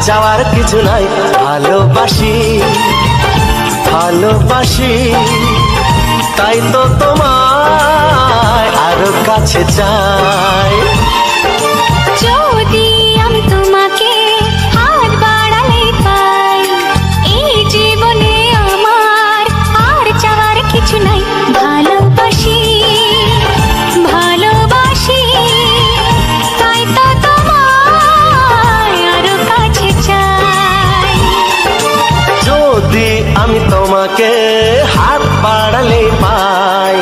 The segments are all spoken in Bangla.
চাওয়ার কিছু নাই, ভালোবাসি ভালোবাসি তাই তো তোমায় আরো কাছে চাই। যদি আমি তোমাকে হাত বাড়ালে পাই, এই জীবনে আমার আর চাওয়ার কিছু নাই। ভালোবাসি ভালোবাসি তাই তো তোমায় আরো কাছে চাই। যদি আমি তোমাকে হাত বাড়ালে পাই,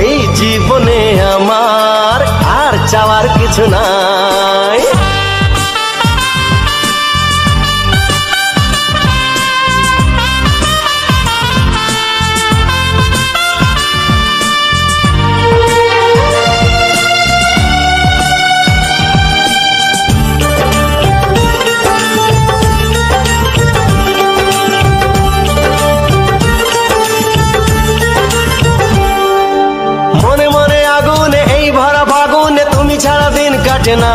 এই জীবনে আমার আর চাওয়ার কিছু নাই। কাটে না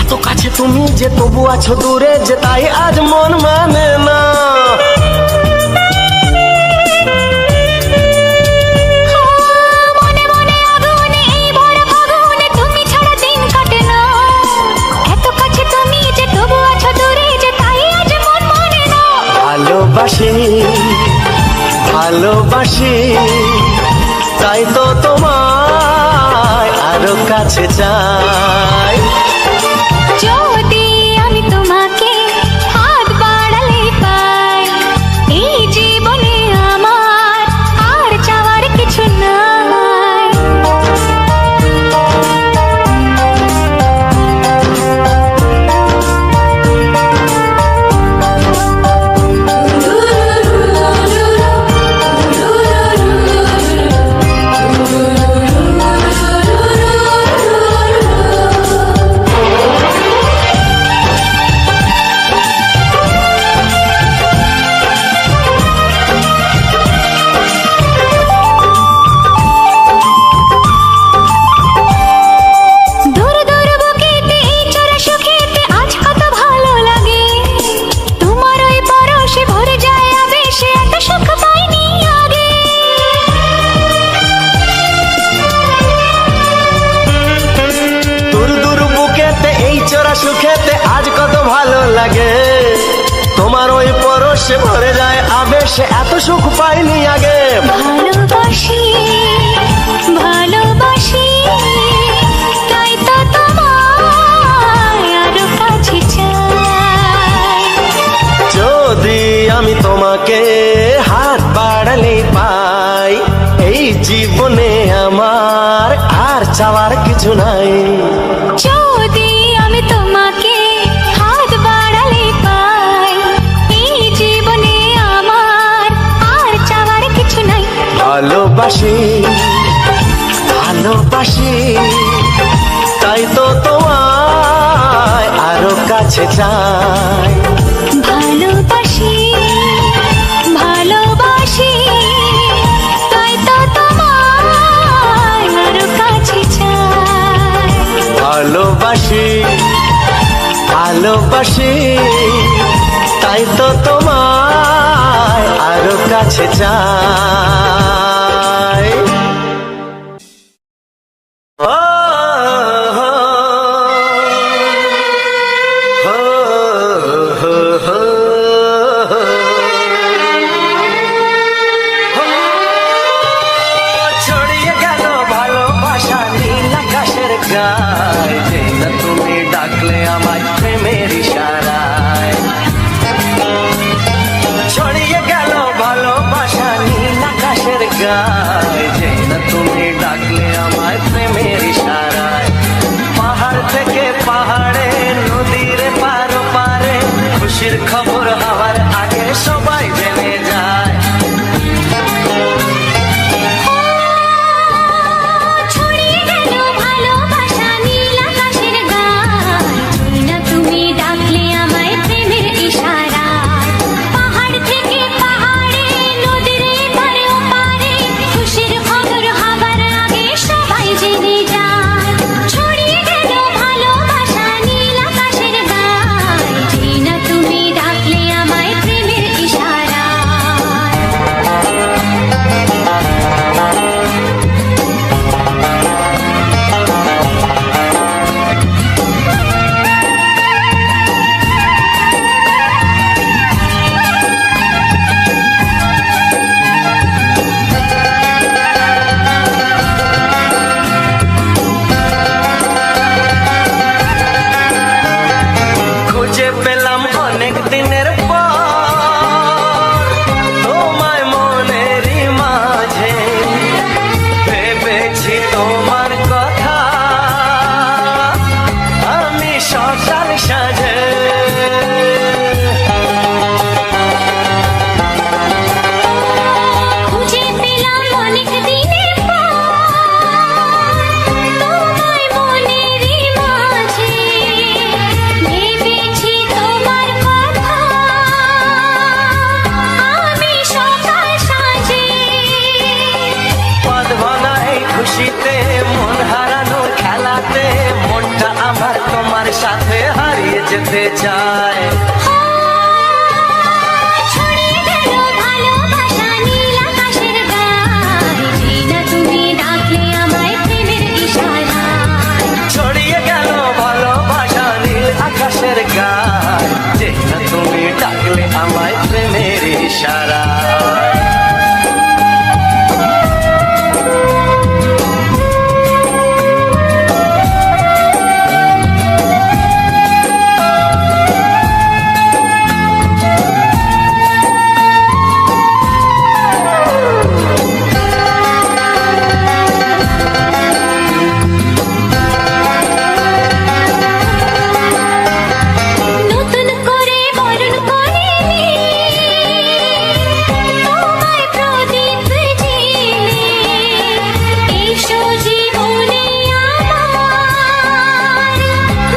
এত কাছে তুমি যে তবু আছো দূরে, যে তাই আজ মন মানে না। মনে মনে আগুনে এই ভরা ফাগুনে তুমি ছাড়া দিন কাটে না। এত কাছে তুমি যে তবু আছো দূরে, যে তাই আজ মন মানে না। ভালোবাসি ভালোবাসি তাই তো তোমায় আরো কাছে চাই। যদি আমি তোমাকে হাত বাড়ালে পাই, এই জীবনে আমার আর চাওয়ার কিছু নাই। সুখেতে আজ কত ভালো লাগে, তোমার ওই পরশে ভরে যায় আবেশে, এত সুখ পাইনি আগে। ভালোবাসি ভালোবাসি তাই তো তোমায় আরো কাছে চাই। যদি আমি তোমাকে হাত বাড়ালে পাই, এই জীবনে আমার আর চাওয়ার কিছু নাই। যদি আমি তোমাকে হাত বাড়ালে পাই, এই জীবনে আমার আর চাওয়ার কিছু নাই। ভালোবাসি ভালোবাসি তাই তো তোমায় আরো কাছে চাই। ভালোবাসি ভালোবাসি তাই তো তোমায় আরো কাছে চাই। ভালোবাসি ভালোবাসি তাই তো তোমায় আরো কাছে চাই। যায়, যেই না তুমি ডাকলে আমায় প্রেমের ইশারায়। ছড়িয়ে গেল ভালোবাসা নীল আকাশের গায়, যেই না তুমি ডাকলে আমায় প্রেমের ইশারায়। পাহাড় থেকে পাহাড়ে, নদীর পার পারে, খুশির খবর হওয়ার আগে সবাই জেনে যায়। ছড়িয়ে গেল ভালোবাসা নীল আকাশের গায়, যেই না তুমি ডাকলে আমায় প্রেমের ইশারায়। পাহাড় থেকে পাহাড়ে, নদীর এপারে ওপারে, খুশির খবর হবার আগে সবাই জেনে যায়। ছড়িয়ে গেল ভালোবাসা নীল আকাশের গায়, যেই না তুমি ডাকলে আমায় প্রেমের ইশারায়। খুঁজে পেলাম অনেক দিনের পর তোমায় মনেরই মাঝে, ভেবেছি তোমার কথা আমি সকাল সাজে। খুঁজে পেলাম অনেক দিনের পর তোমায় মনেরই মাঝে, ভেবেছি তোমার কথা আমি সকাল সাজে। পদ ভাঙা এই খুশিতে, মন হারানোর খেলাতে, মনটা আমার তোমার সাথে হারিয়ে যেতে চায়। ছড়িয়ে গেল ভালোবাসা নীল আকাশের গায়, যেই না তুমি ডাকলে আমায় প্রেমের ইশারায়। ছড়িয়ে গেল ভালোবাসা নীল আকাশের গায়, যেই না তুমি ডাকলে আমায় প্রেমের ইশারায়। নতুন করে বরণ করে নি তোমায় প্রদীপ জেলে, এসো জীবনে আমার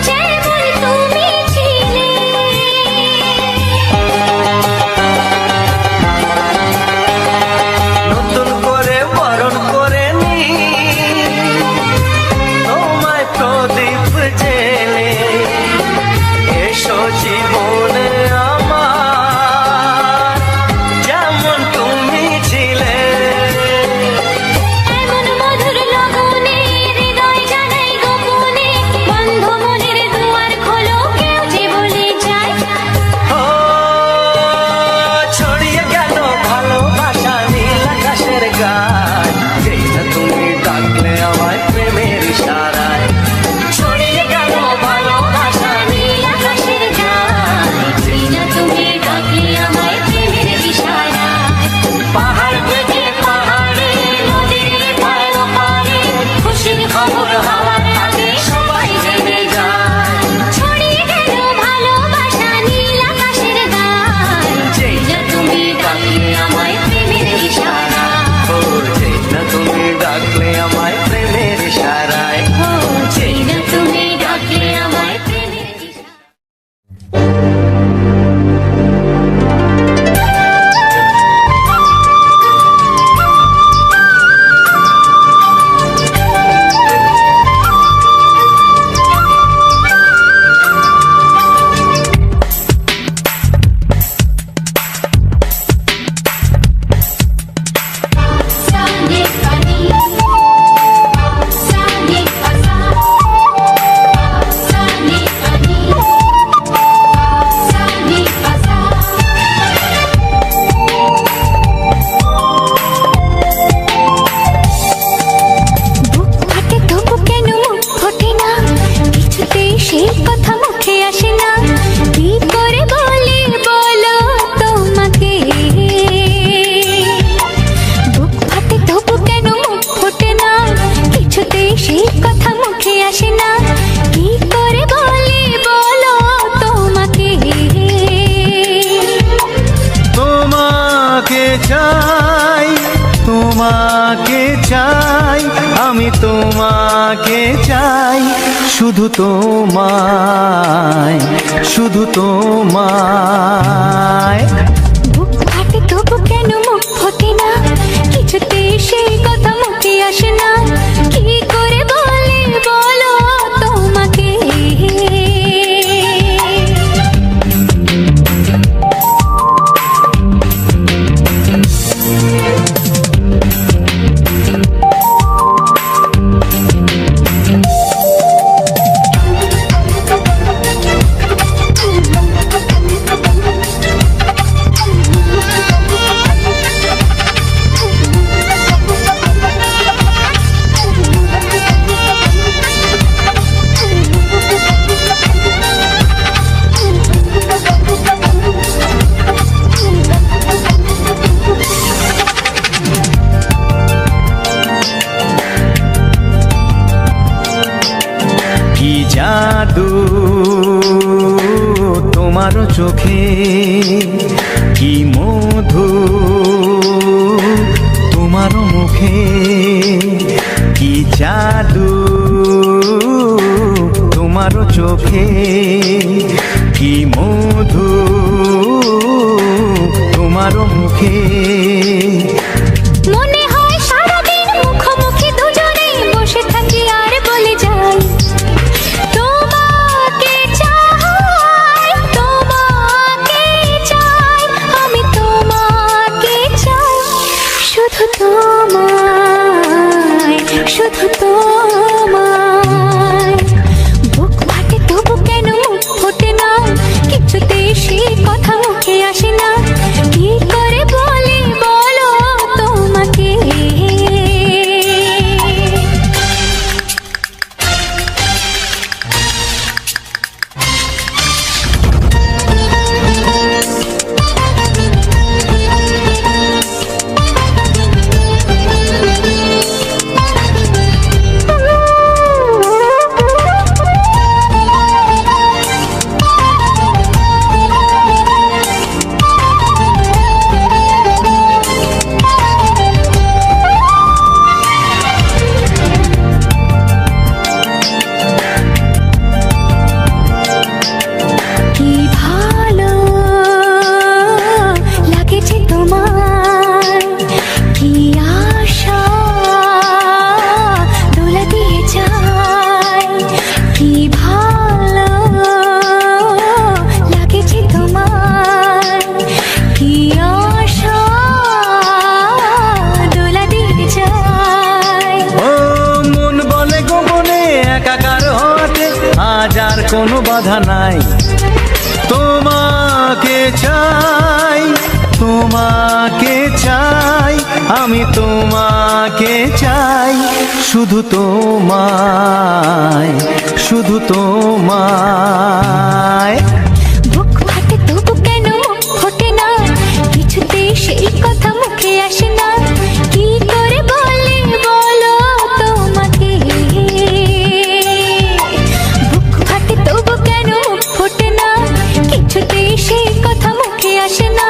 যেমন তুমি ছিলে। নতুন করে বরণ করে নি তোমায় প্রদীপ জেলে, এসো জীবনে আমার যেমন তুমি ছিলে। এমন মধুর লগনে হৃদয় জানাই গোপনে, বন্ধ মনের দুয়ার খোলো কেউ যে বলে যায়। ও ছড়িয়ে গেল ভালোবাসা নীল আকাশের গায়, যেই না তুমি ডাকলে আমায় প্রেমের ইশারায়। ছড়িয়ে গেল ভালোবাসা নীল আকাশের গায়, যেই না তুমি ডাকলে আমায় প্রেমের ইশারায়। পাহাড় থেকে পাহাড়ে, নদীর পার পারে, খুশির খবর হওয়ার আগে সবাই জেনে যায়। ছড়িয়ে গেল ভালোবাসা নীল আকাশের গায়, যেই না তুমি ডাকলে আমায় প্রেমের ইশারায়। ও যেই না তুমি ডাকলে আমায় প্রেমের ইশারায়। ও যেই না তুমি ডাকলে আমায় প্রেমের ইশারায়। চাই, তোমাকে চাই, আমি তোমাকে চাই, শুধু তোমায়, শুধু তোমায়। বুক ফাটে তবু কেন মুখ ফোটে না, কিছুতে সেই কথা মুখে আসে না, কি করে বলে বলো তোমাকে। কি জাদু তোমার চোখে, কি মধু তোমার মুখে, কি জাদু তোমার চোখে, কি মধু তোমার মুখে। মনে হয় সারাদিন মুখোমুখি দুজনে বসে থাকি আর বলে যাই, তোমাকে চাই, তোমাকে চাই, আমি তোমাকে চাই, শুধু তোমায়, শুধু তোমায়। বুক ফাটে তবু কেন মুখ ফোটে না, কিছুতে সেই কথা মুখে আসে না, কি করে বলে বলো তোমাকে। কি ভালো লাগেছে তোমার, কি আশা দোলা দিয়ে যায়, কি ভালো লাগেছে তোমার, কি আশা দোলা দিয়ে যায়। ও মন বলে গোপনে একাকার হতে আজ আর কোনো বাধা নাই, তোমাকে চাই, তোমাকে চাই, আমি তোমাকে চাই, শুধু তোমায়, শুধু তোমায়। বুক ফাটে তবু কেন মুখ ফোটে না, কিছুতে সেই কথা মুখে আসে না, কি করে বলে বলো তোমাকে। বুক ফাটে তবু কেন মুখ ফোটে না, কিছুতে সেই কথা মুখে আসে না,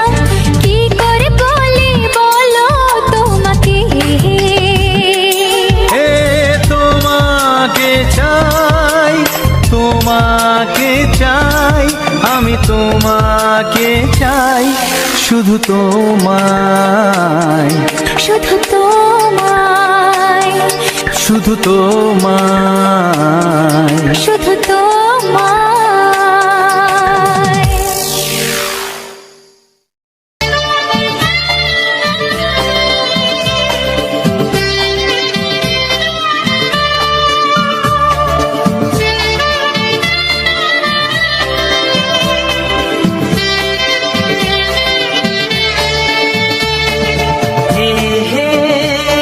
কি করে বলে বলো তোমাকে। এ তোমাকে চাই, তোমাকে চাই, আমি তোমাকে চাই, শুধু তোমায়, শুধু তোমায়, শুধু তোমায়। শুধু তোমায়। হে হে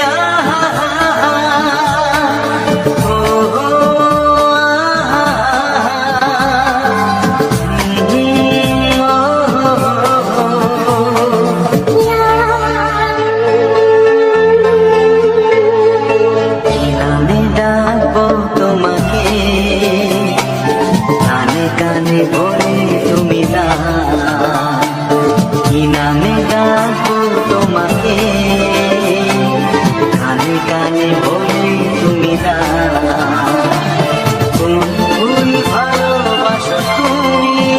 আহা, ও, ও, আহা, কানে কানে বলে তুমি না কোন ফুল ভালোবাসো তুমি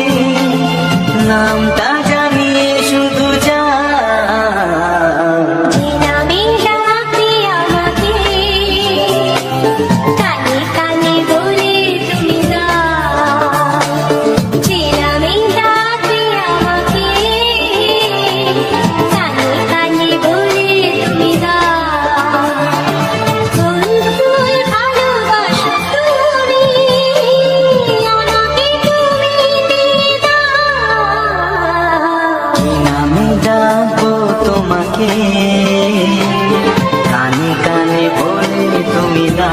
নামটা জানিয়ে শুধু যা যে নামে ডাকলে আমাকে কানে কানে বলে তুমি দাও যে নামে ডাকলে আমাকে কানে কানে বলে তুমি দাও কোন ফুল ভালোবাসো তুমি আমাকে তুমি দিয়ে দাও কি নামে ডাকবো তোমাকে কানে কানে বলে তুমি না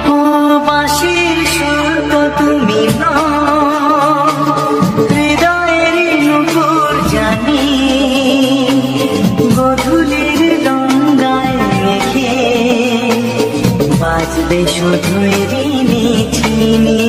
ও বাঁশির সুর তো তুমি নও, হৃদয়েরই নূপুর জানি গধূলির গঙ্গায় মেখে বাজবে শুধুই রিনি ঝিনি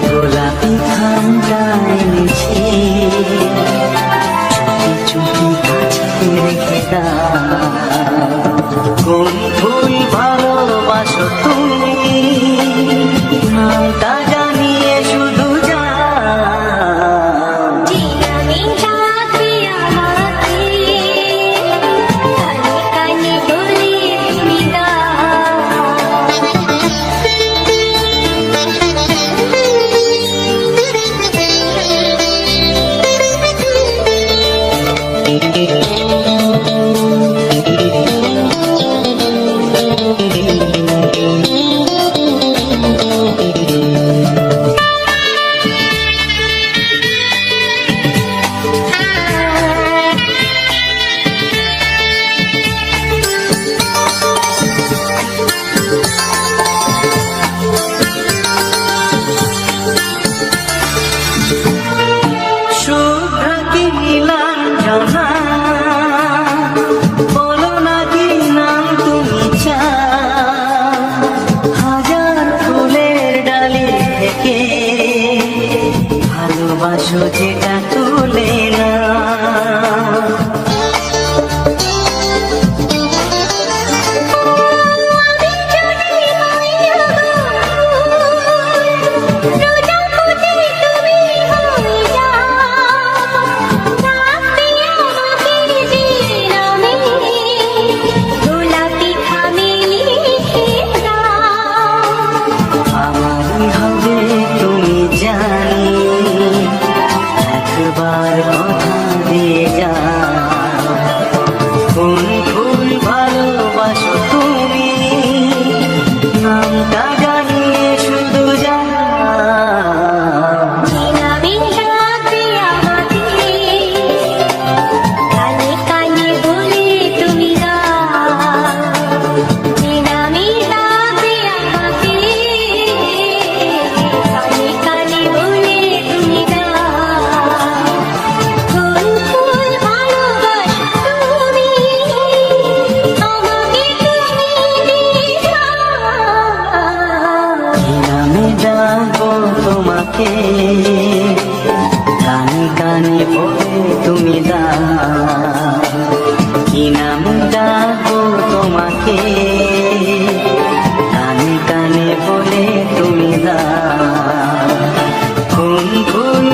গোলাপি খামটায় নিচে চুপি চুপি কাছে রেখে দাও কোন ফুল ভালোবাসো তুমি নামটা জানিয়ে শুধু যাও শুভ্র কি নীলাঞ্জনা বলো না কি নাম তুমি চাও হাজার ফুলের ডালি থেকে ভালোবাসো যেটা তুলে না আমারই হবে তুমি জানি একবার কথা দিয়ে যা কোন ফুল ভালোবাসো তুমি নামটা জানিয়ে শুধু যা ডাকবো তোমাকে কানে কানে বলে তুমি দাও কি নাম ডাকবো তোমাকে কানে কানে বলে তুমি দাও কোন ফুল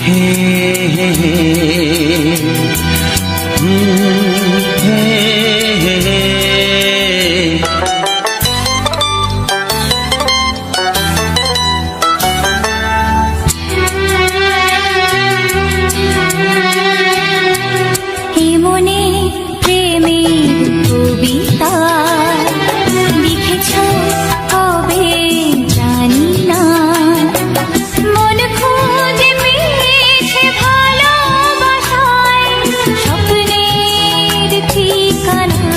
হে হে হে হে হে হে। এ মনে প্রেমের কবিতা লিখেছ কবে জানি না, মন খুঁজে পেয়েছে ভালোবাসায় স্বপ্নের ঠিকানা।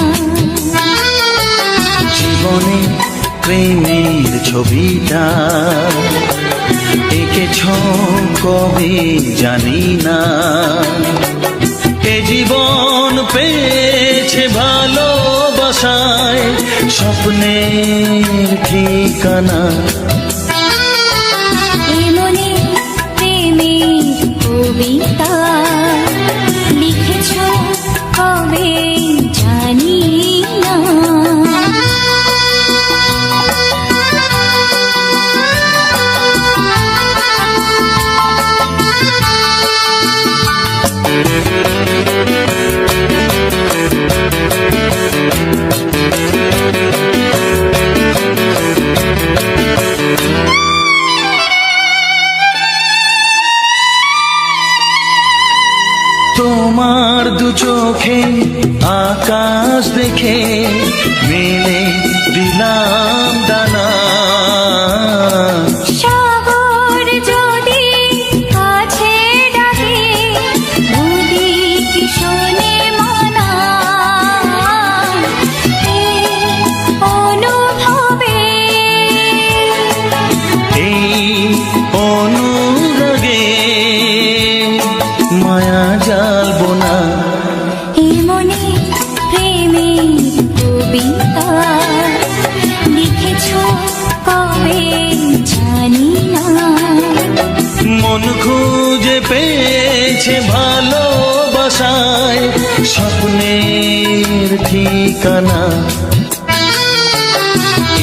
জীবনে প্রেমের ছবিটা এঁকেছ কবে জানি না, এ জীবন পেয়েছে ভালোবাসায় স্বপ্নের ঠিকানা। এ মনে প্রেমের কবিতা লিখেছ কবে জানি না। তোমার দু চোখে আকাশ দেখে মেলে দিলাম দানা, সাগর যদি কাছে ডাকে নদী কি শোনে মানা। এই অনুভবে এই অনুরাগে মায়া জালবো না। এ মনে প্রেমের কবিতা লিখেছ কবে জানি না, মন খুঁজে পেয়েছে ভালোবাসায় স্বপ্নের ঠিকানা।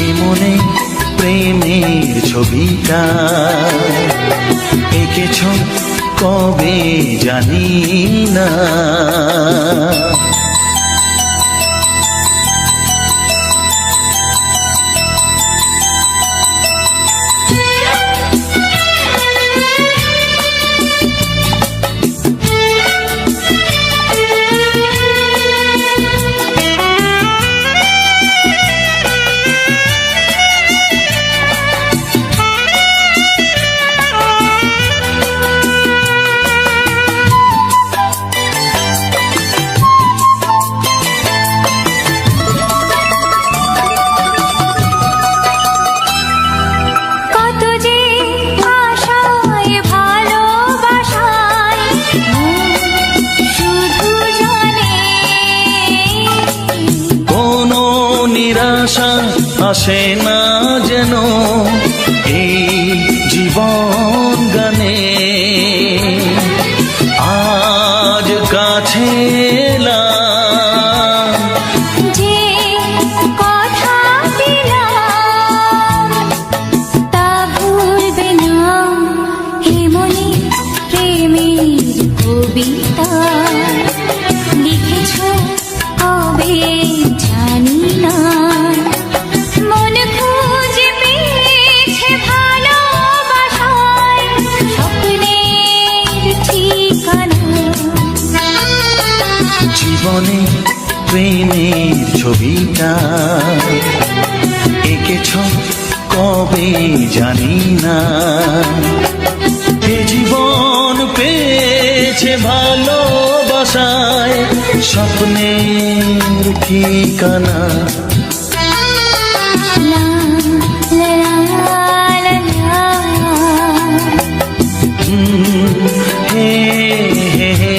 এ মনে প্রেমের ছবিটা এঁকেছ কবে জানি না। কত যে আশায় ভালোবাসায় মন শুধু জানে। কোনো নিরাশা আসে না যেন এই জীবন গানে, আজ কাছে এলাম যে কথা দিলাম তা ভুলবে না। হে মনে প্রেমের কবিতা লিখেছ কবে জানি না, মন খুঁজে পেয়েছে ভালোবাসায় স্বপ্নের ঠিকানা। জীবনে প্রেমের ছবিটা এঁকেছ কবে জানি না, এ জীবন পেয়েছে ভালোবাসায় স্বপ্নের ঠিকানা। লা লা লা লা হে হে হে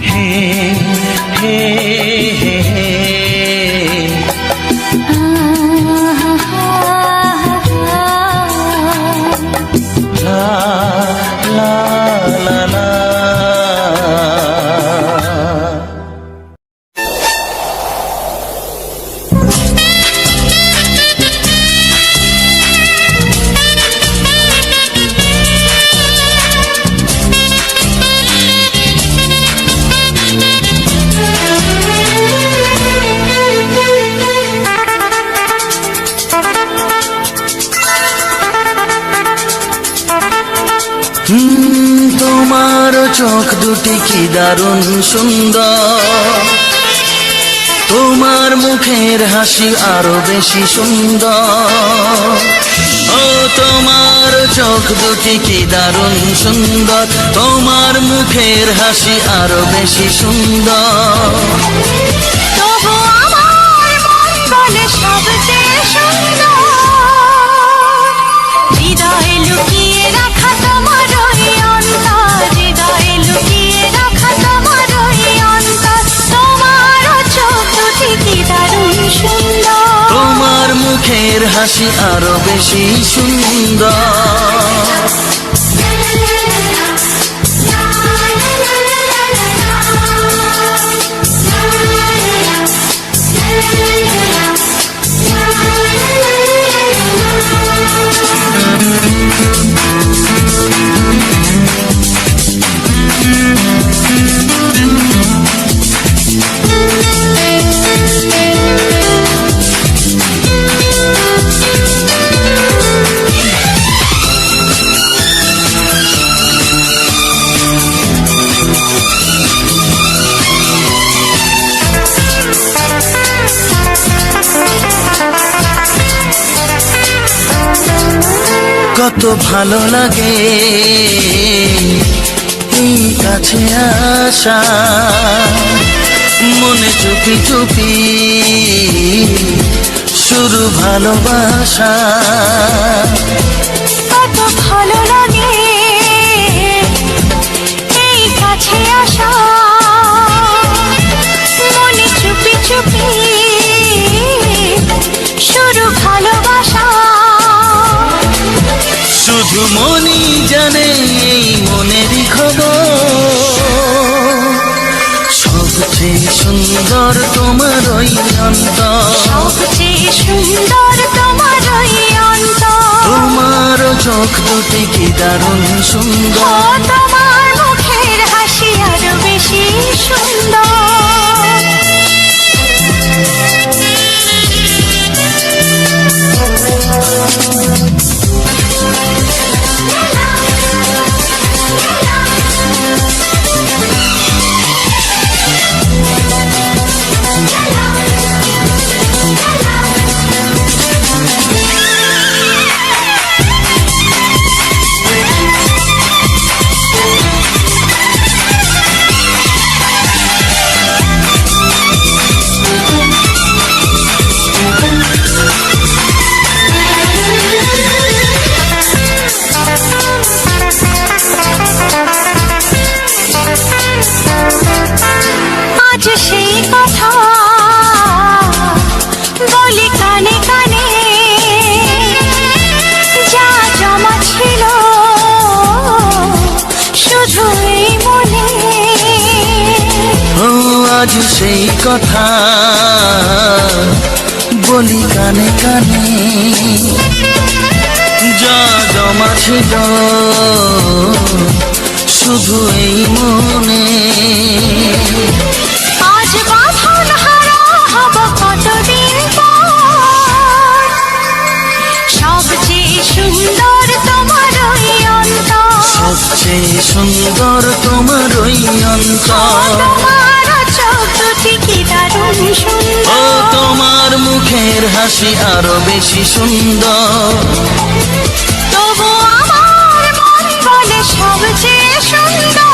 হে হে হে হে। লা লা লা লা চোখ দুটি কি দারুণ সুন্দর, তোমার মুখের হাসি আরো বেশি সুন্দর। ও তোমার চোখ দুটি কি দারুণ সুন্দর, তোমার মুখের হাসি আরো বেশি সুন্দর। তবু আমার মন বলে সবচেয়ে সুন্দর, হৃদয়ে লুকিয়ে রাখা তোমার ওই অন্তর, হৃদয়ে লুকিয়ে রাখা তোমার ওই অন্তর। তোমার চোখ দুটি কি দারুণ সুন্দর, তোমার মুখের হাসি আরো বেশি সুন্দর। কত ভালো লাগে এই কাছে আসা, মনে চুপি চুপি শুরু ভালোবাসা। কত ভালো লাগে এই কাছে আসা, মনে চুপি চুপি শুরু ভালোবাসা। শুধু মনই জানে এই মনেরই খবর, সবচেয়ে সুন্দর তোমার ওই অন্তর, সবচেয়ে সুন্দর তোমার ওই অন্তর। তোমার চোখ দুটি কি দারুণ ও সুন্দর। তোমার মুখের হাসি আরো বেশি সুন্দর। আজ সেই কথা বলি কানে কানে, যা জমা ছিল শুধু এই মনে। ও আজ সেই কথা বলি কানে কানে, যা জমা ছিল শুধু এই মনে। আজ বাঁধন হারা হব কতদিন পর, সবচেয়ে সুন্দর তোমার ওই অন্তর, সবচেয়ে সুন্দর তোমার ওই অন্তর। তোমার চোখ দুটি কি দারুণ ও সুন্দর। তোমার মুখের হাসি আরো বেশি সুন্দর। তবু আমার মন বলে সবচেয়ে সুন্দর,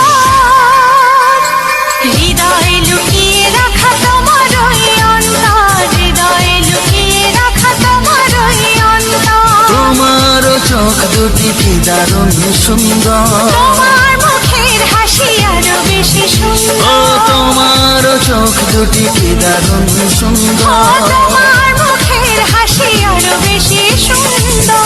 হৃদয়ে লুকিয়ে রাখা তোমার ওই অন্তর, হৃদয়ে লুকিয়ে রাখা তোমার ওই অন্তর। তোমার চোখ দুটি কি দারুণ সুন্দর। তোমার মুখের হাসি আরো বেশি ও সুন্দর। তোমার চোখ দুটি কি দারুণ ও সুন্দর। তোমার মুখের হাসি আরো বেশি সুন্দর।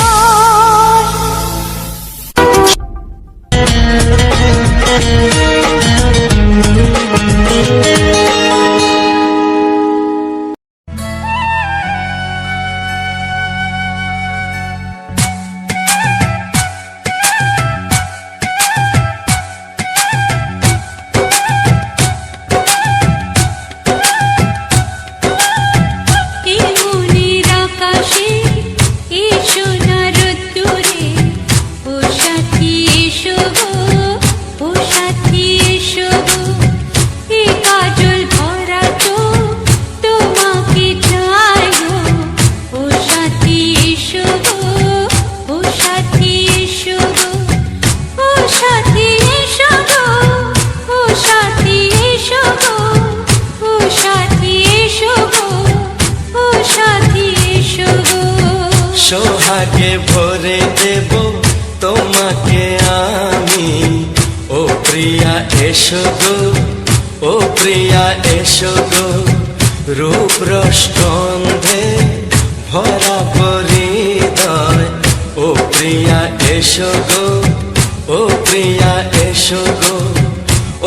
সোহাগে ভরে দেব তোমাকে আমি। ও প্রিয়া এসো গো, ও প্রিয়া এসো গো, রূপ রসগন্ধে ভরা হৃদয়। ও প্রিয়া এসো গো, ও প্রিয়া এসো গো,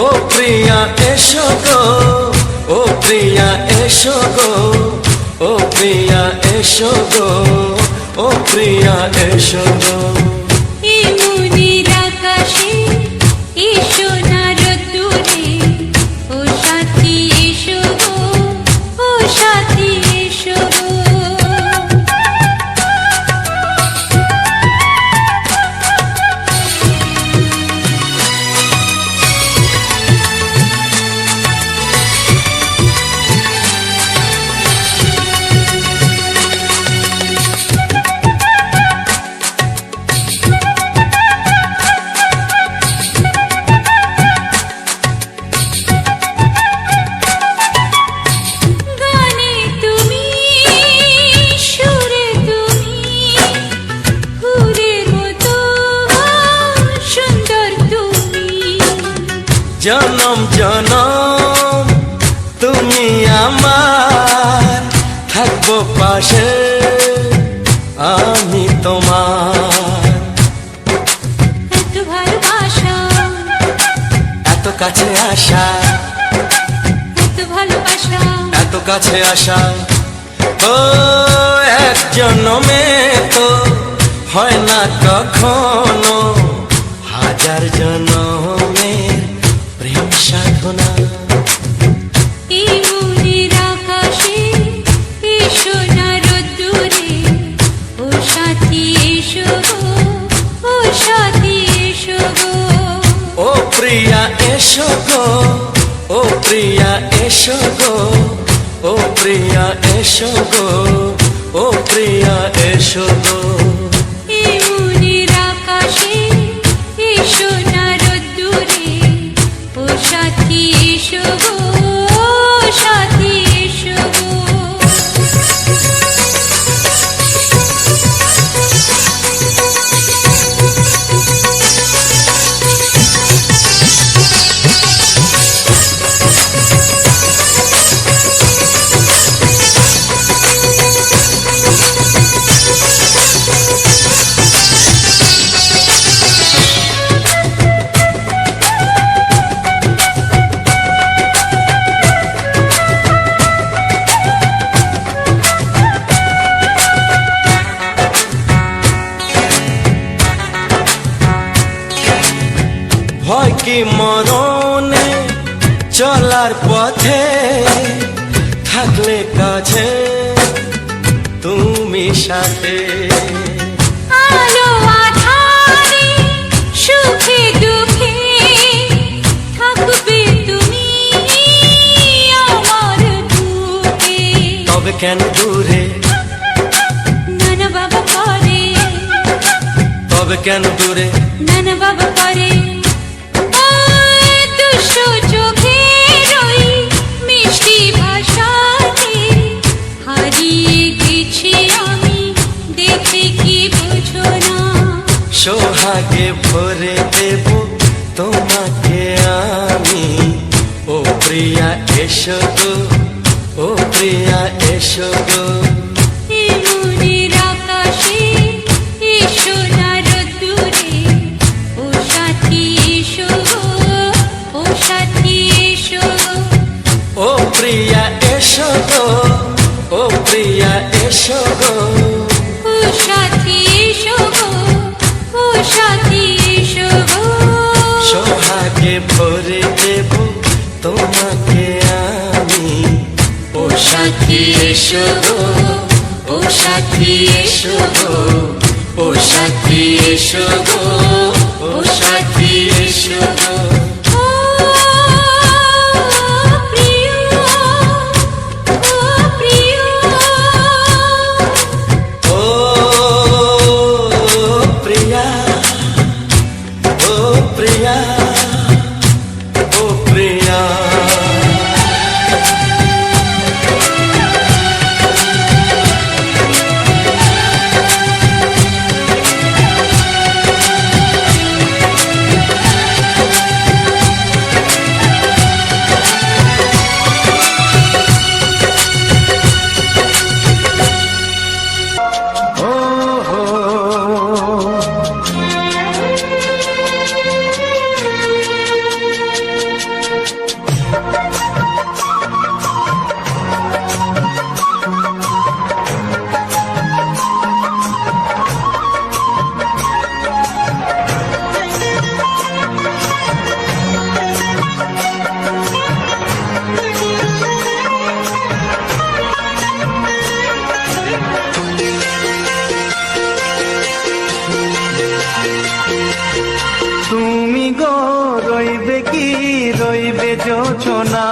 ও প্রিয়া এসো গো, ও প্রিয়া এসো গো, ও প্রিয়া এসো গো, ও প্রিয়া এসো গো। এই মনের আকাশে এসো না রোদ্দুরে, ও সাথী এসো গো, ও সাথী এসো গো। গানে তুমি, সুরে তুমি, ফুলের মতো সুন্দর তুমি। জনম জনম তুমি আমার, থাকবো পাশে আমি তোমার। এত ভালোবাসা, এত কাছে আসা, এত ভালোবাসা, এত কাছে আসা, ও এক জন্মে তো হয় না কখনো, হাজার জন্মের প্রেম সাধনা। এই মনের আকাশে এসো না রোদ্দুরে, ও সাথী এসো গো, ও সাথী এসো গো। ও প্রিয়া এসো গো, ও প্রিয়া এসো গো, ও প্রিয়া এসো গো, ও প্রিয়া এসো গো। এই মনের আকাশে এসো না রোদ্দুরে, ও সাথী এসো গো, ও সাথী এসো গো। ভয় কি মরণে চলার পথে, থাকলে কাছে তুমি সাথে। আলো আঁধারে, সুখে দুঃখে, থাকবে তুমি আমার বুকে। তবে কেন দূরে, নানা বাবা করে, তবে কেন দূরে, নানা বাবা করে। ওই দুষ্টু চোখের ওই মিষ্টি ভাষাতে হারিয়ে গেছি আমি, দেখে কি বুঝো না। সোহাগে ভরে দেব তোমাকে আমি। ও প্রিয়া এসো গো, ও প্রিয়া এসো গো। এই মনের আকাশে এসো না রোদ্দুরে, ও সাথী এসো গো, ও সাথী এসো গো। ও প্রিয়া এসো গো, ও প্রিয়া এসো গো। ও সাথী এসো গো, ও সাথী এসো গো। সোহাগে ভরে দেব তোমাকে আমি। ও সাথী এসো গো, ও সাথী এসো গো, ও সাথী এসো গো, ও সাথী এসো গো। ও প্রিয়, ও প্রিয়, ও প্রিয়া, ও প্রিয়া, ও প্রিয়া। যোছনা।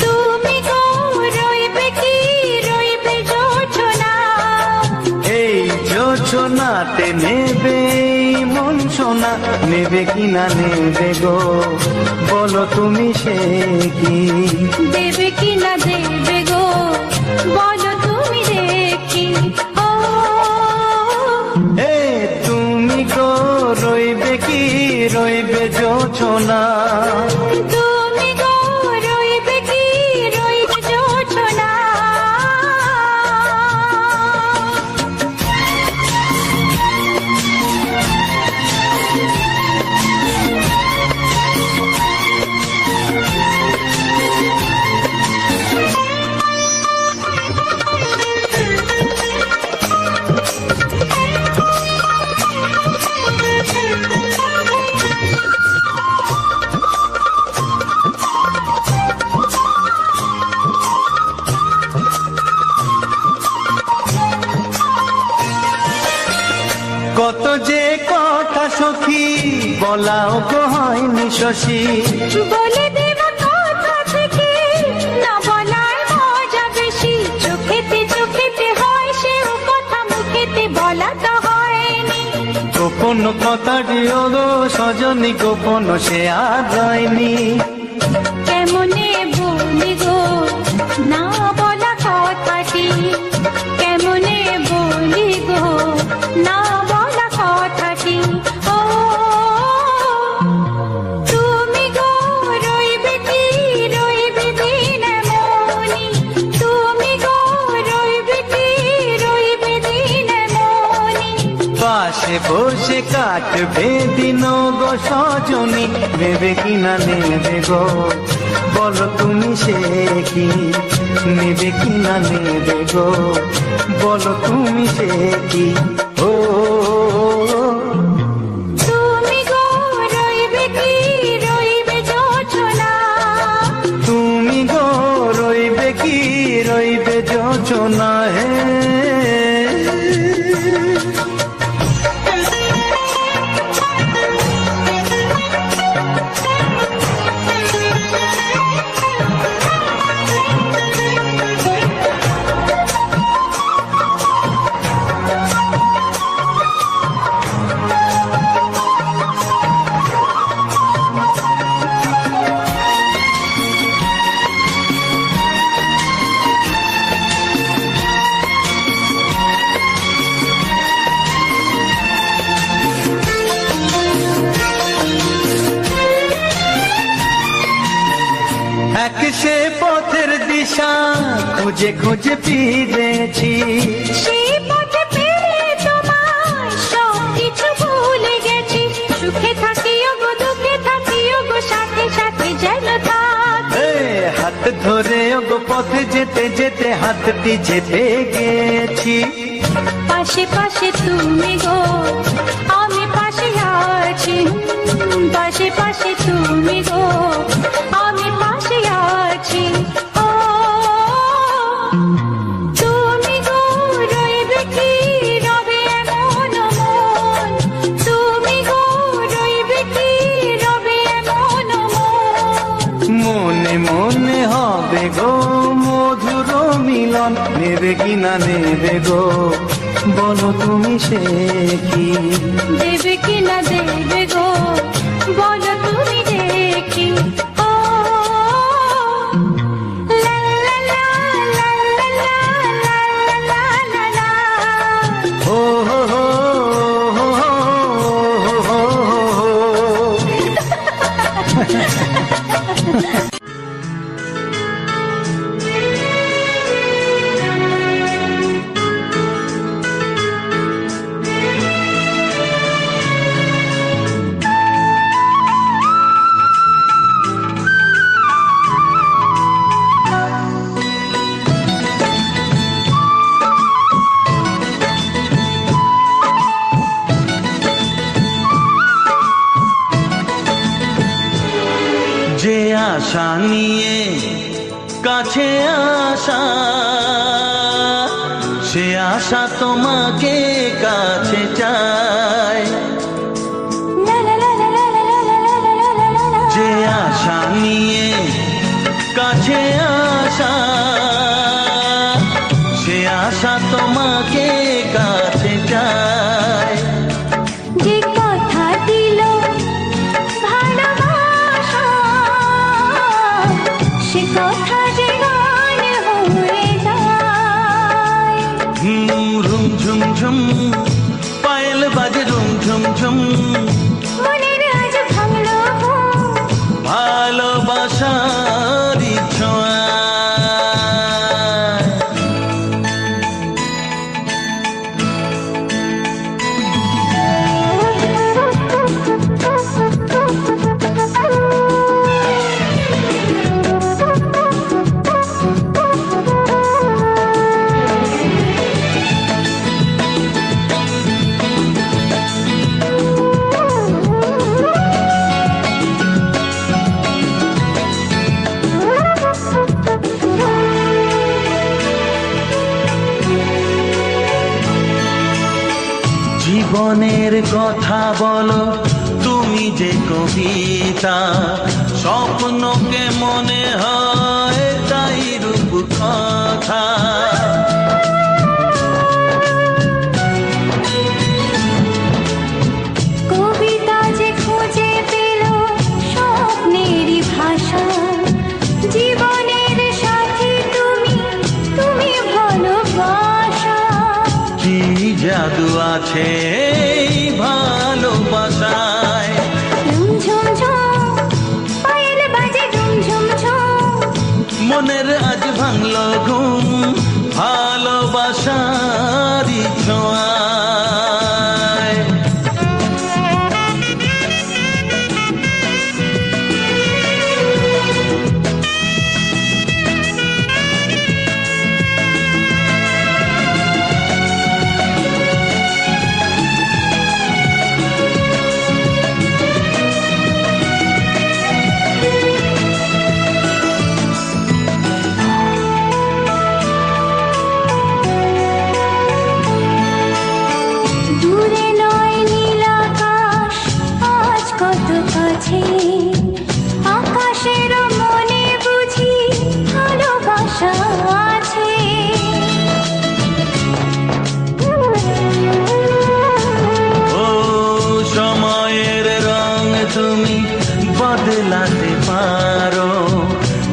তুমি গো রইবে কি রইবে যোছনা, এই যোছনাতে নেবে মন সোনা, নেবে কি না নেবে গো বলো তুমি সে কি। দেবে কি না দেবে গো বলো তুমি দেখি। ও এ তুমি গো রইবে কি রইবে যোছনা। তুমি গো রইবে কি রইবে যোছনা। কত যে কথা সখী বলাও গো হয়নি শশী। বলে দেব কথা থেকে না বলার মজা বেশি। চোখেতে চোখেতে হয় সেও কথা মুখেতে বলা তো হয়নি। গোপন কথাটি গো সজনী গোপন সে আর যায়নি। কেমনে বলি গো না বলা কথাটি, কেমনে বলি গো না বলা কথাটি। ও তুমি গো রইবে কি রইবে দিন মনি, তুমি গো রইবে কি রইবে দিন মনি। পাশে বসে কাটবে দিন গো সজনী, নেবে কি না নেবে গো বলো তুমি সে কি। নেবে কি না নেবে গো বলো তুমি সে কি। ও তুমি গো রইবে কি রইবে যোছনা, তুমি গো রইবে কি রইবে যোছনা। হে এক সে পথের দিশা খুঁজে খুঁজে ফিরেছি। সেই পথে পেলে তোমায় সব কিছু ভুলে গেছি। সুখে থাকিও গো দুঃখে থাকিও গো সাথে সাথে যেন থাক। এ হাত ধরে গো পথে যেতে যেতে হাতটি যেতে গেছি। পাশে পাশে তুমি গো আমি পাশে আছি, পাশে পাশে তুমি গো আমি পাশে আছি। ও তুমি গো রইবে কি রবে এমন মন, তুমি গো রইবে কি রবে এমন মন। মনে মনে হবে গো মধুর মিলন, নেবে কি না নেবে গো বলো তুমি সে কি। দেবে কি না দেবে গো বলো তুমি দেখি। ও লা লা লা লা লা লা লা লা লা লা। ও হো হো হো হো হো হো। যে আশা নিয়ে কাছে আসা, সে আশা তোমাকে কাছে চায়। লা লা লা লা লা লা লা লা লা লা লা। যে আশা নিয়ে তোমাকে কাছে চায়। যে কথা দিল ভালোবাসা, সে কথা যে গান হয়ে যায়। রুম ঝুম ঝুম পায়েল বাজে রুম ঝুম ঝুম, মনের আজ ভাঙলো ঘুম, ভালোবাসারই ছোঁয়া। জীবনের কথা বলো তুমি যে কবিতা, স্বপ্নকে মনে হয় তাই রূপ কথা। কবিতা যে খুঁজে পেল স্বপ্নেরই ভাষা, জীবনের সাথী তুমি, তুমি ভালোবাসা। কি জাদু আছে এই ভালোবাসায়, ঝুম ঝুম ঝুম পায়েল বাজে ঝুম ঝুম ঝুম, মনের আজ ভাঙলো ঘুম, ভালোবাসারই ছোঁয়া। দূরে নয় নীল আকাশ আজ কত কাছে, আকাশের মনে বুঝি ভালোবাসা আছে। ও সময়ের রং তুমি বদলাতে পারো,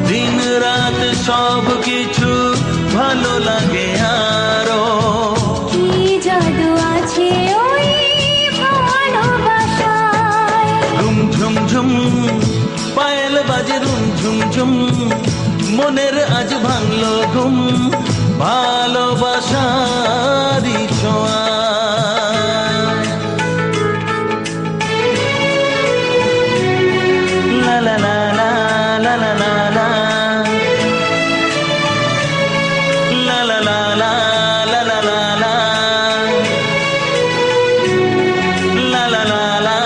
দিন রাত সব কিছু ভালো লাগে আরো। কি জাদু আছে ওই ভালোবাসায়, রুম ঝুম ঝুম পায়েল বাজে রুম ঝুম ঝুম, মনের আজ ভাঙলো ঘুম, ভালোবাসারই ছোঁয়া। লা লা লা লা লা লা লা লা, লা লা লা লা লা লা লা লা, লা লা লা লা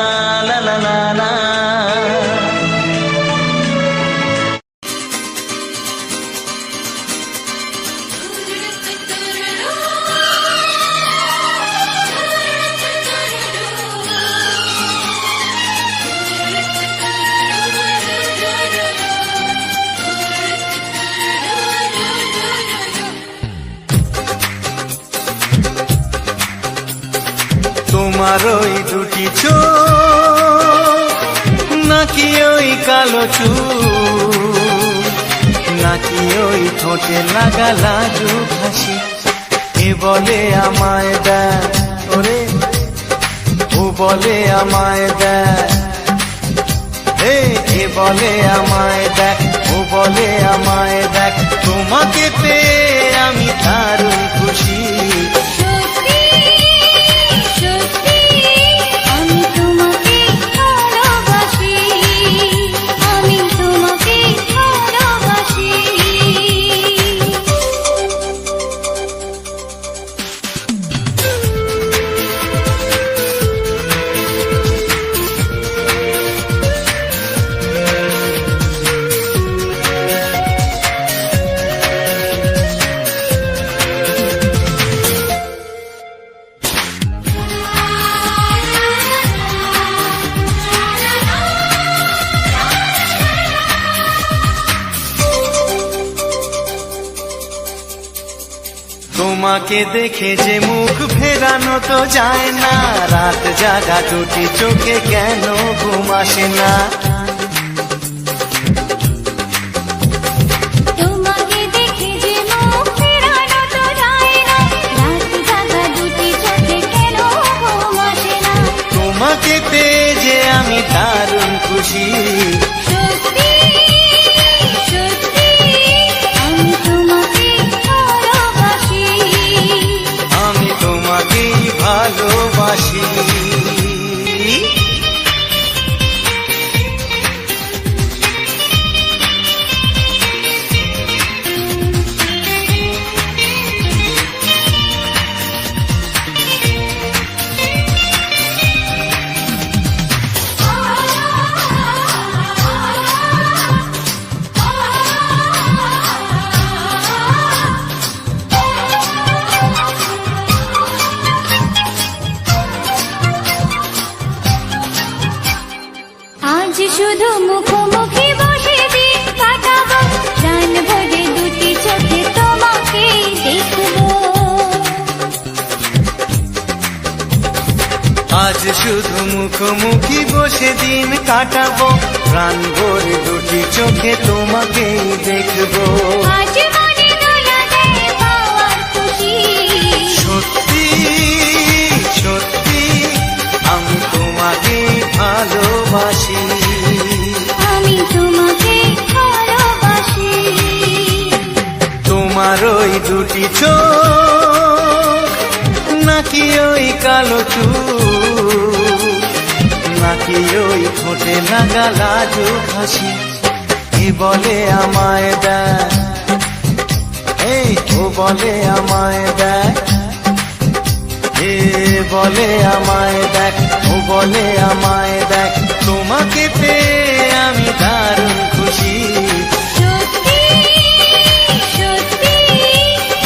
লা লা লা লা। তোমার ওই দুটি চোখ, নাকি ওই কালো চুল, নাকি ওই ঠোঁটে লাগা লাজুক হাসি, এ বলে আমায় দেয় ওরে, ও বলে আমায় দেয়, এ বলে আমায় দেখ, ও বলে আমায় দেখ, তোমাকে পেয়ে আমি দারুণ খুশি। সত্যি সত্যি আমি তোমাকে ভালোবাসি, আমি তোমাকে ভালোবাসি। তোমাকে দেখে যে মুখ ফেরানো তো যায় না, রাত জাগা দুটি চোখে কেন ঘুম আসে না। তোমাকে দেখে যে মুখ ফেরানো তো যায় না, রাত জাগা দুটি চোখে কেন ঘুম আসে না। তোমাকে পেয়ে যে আমি দারুণ খুশি, সত্যি সত্যি আমি তোমাকে ভালোবাসি, আমি তোমাকেই ভালোবাসি। আজ শুধু মুখোমুখি বসে দিন কাটাবো, প্রাণ ভরে দুটি চোখে তোমাকে দেখবো। আজ শুধু মুখোমুখি বসে দিন কাটাবো, প্রাণ ভরে দুটি চোখে তোমাকেই দেখবো। আজ মনে দোলা দেয় পাওয়ার খুশি, সত্যি সত্যি আমি তোমাকেই ভালোবাসি, আমি তোমাকে ভালোবাসি। তোমার ওই দুটি চোখ নাকি ওই কালো চুল, নাকি ওই ঠোঁটে লাগা লাজুক হাসি, কি বলে আমায় দেয়, এই ও বলে আমায় দেয়, এ বলে আমায় দেখ, ও বলে আমায় দেখ, তোমাকে পেয়ে আমি দারুণ খুশি। সত্যি সত্যি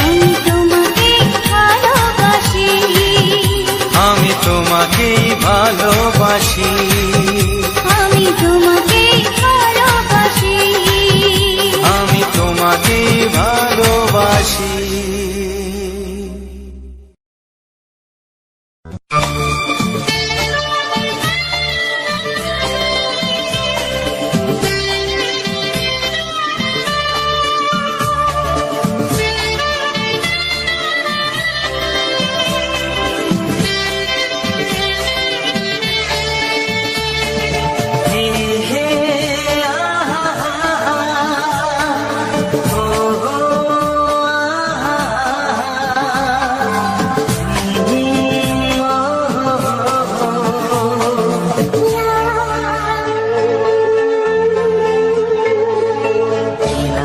আমি তোমাকে ভালোবাসি, আমি তোমাকেই ভালোবাসি, আমি তোমাকে ভালোবাসি, আমি তোমাকেই ভালোবাসি।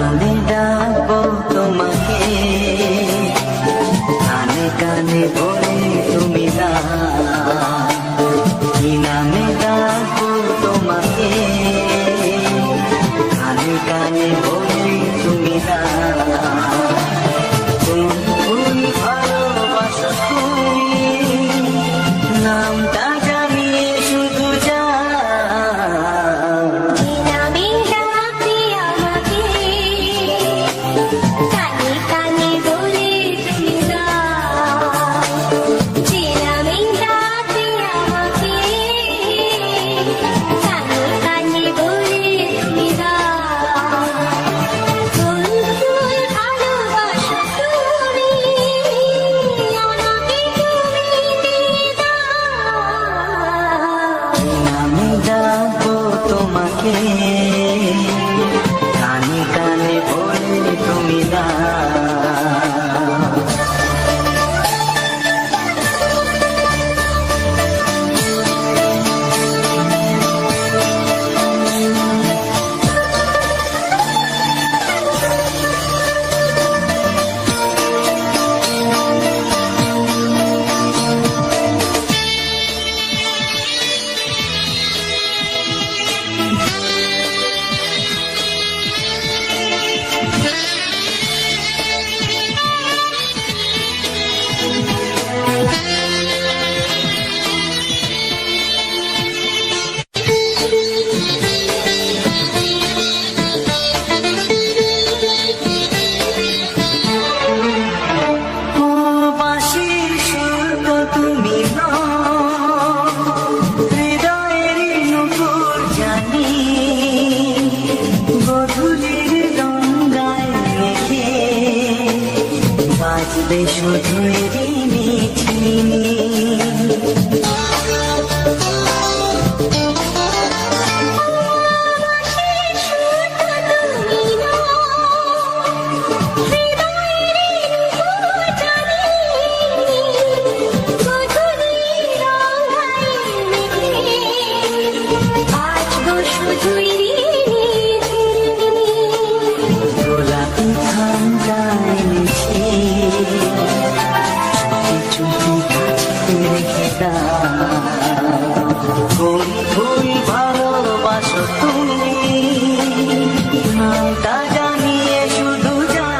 আমি ডাকবো তোমাকে, কানে কানে বলে তুমি না, কি নামে ডাকবো তোমাকে, কানে কানে বলে তুমি না। তুমি ভালোবাসো তুমি, নামটা জানিয়ে শুধু যা, আমি ডাকি আমাকে, কানে কানে বলে তুমি দাও। আমি ডাকি আমাকে, কানে কানে বলে তুমি দাও। ফুল ফুল ভালোবাসো তুমি, আমাকে তুমি দিয়ে দাও। আমি ডাকবো তোমাকে, কানে কানে বলে তুমি না। আসবে শুধু রিমিঝিমি। গোলাপি ঠান্ডায় মিশে চুপি কাছে রেখে দাও। কোন ফুল ভালোবাসো তুমি নামটা জানিয়ে শুধু যাও।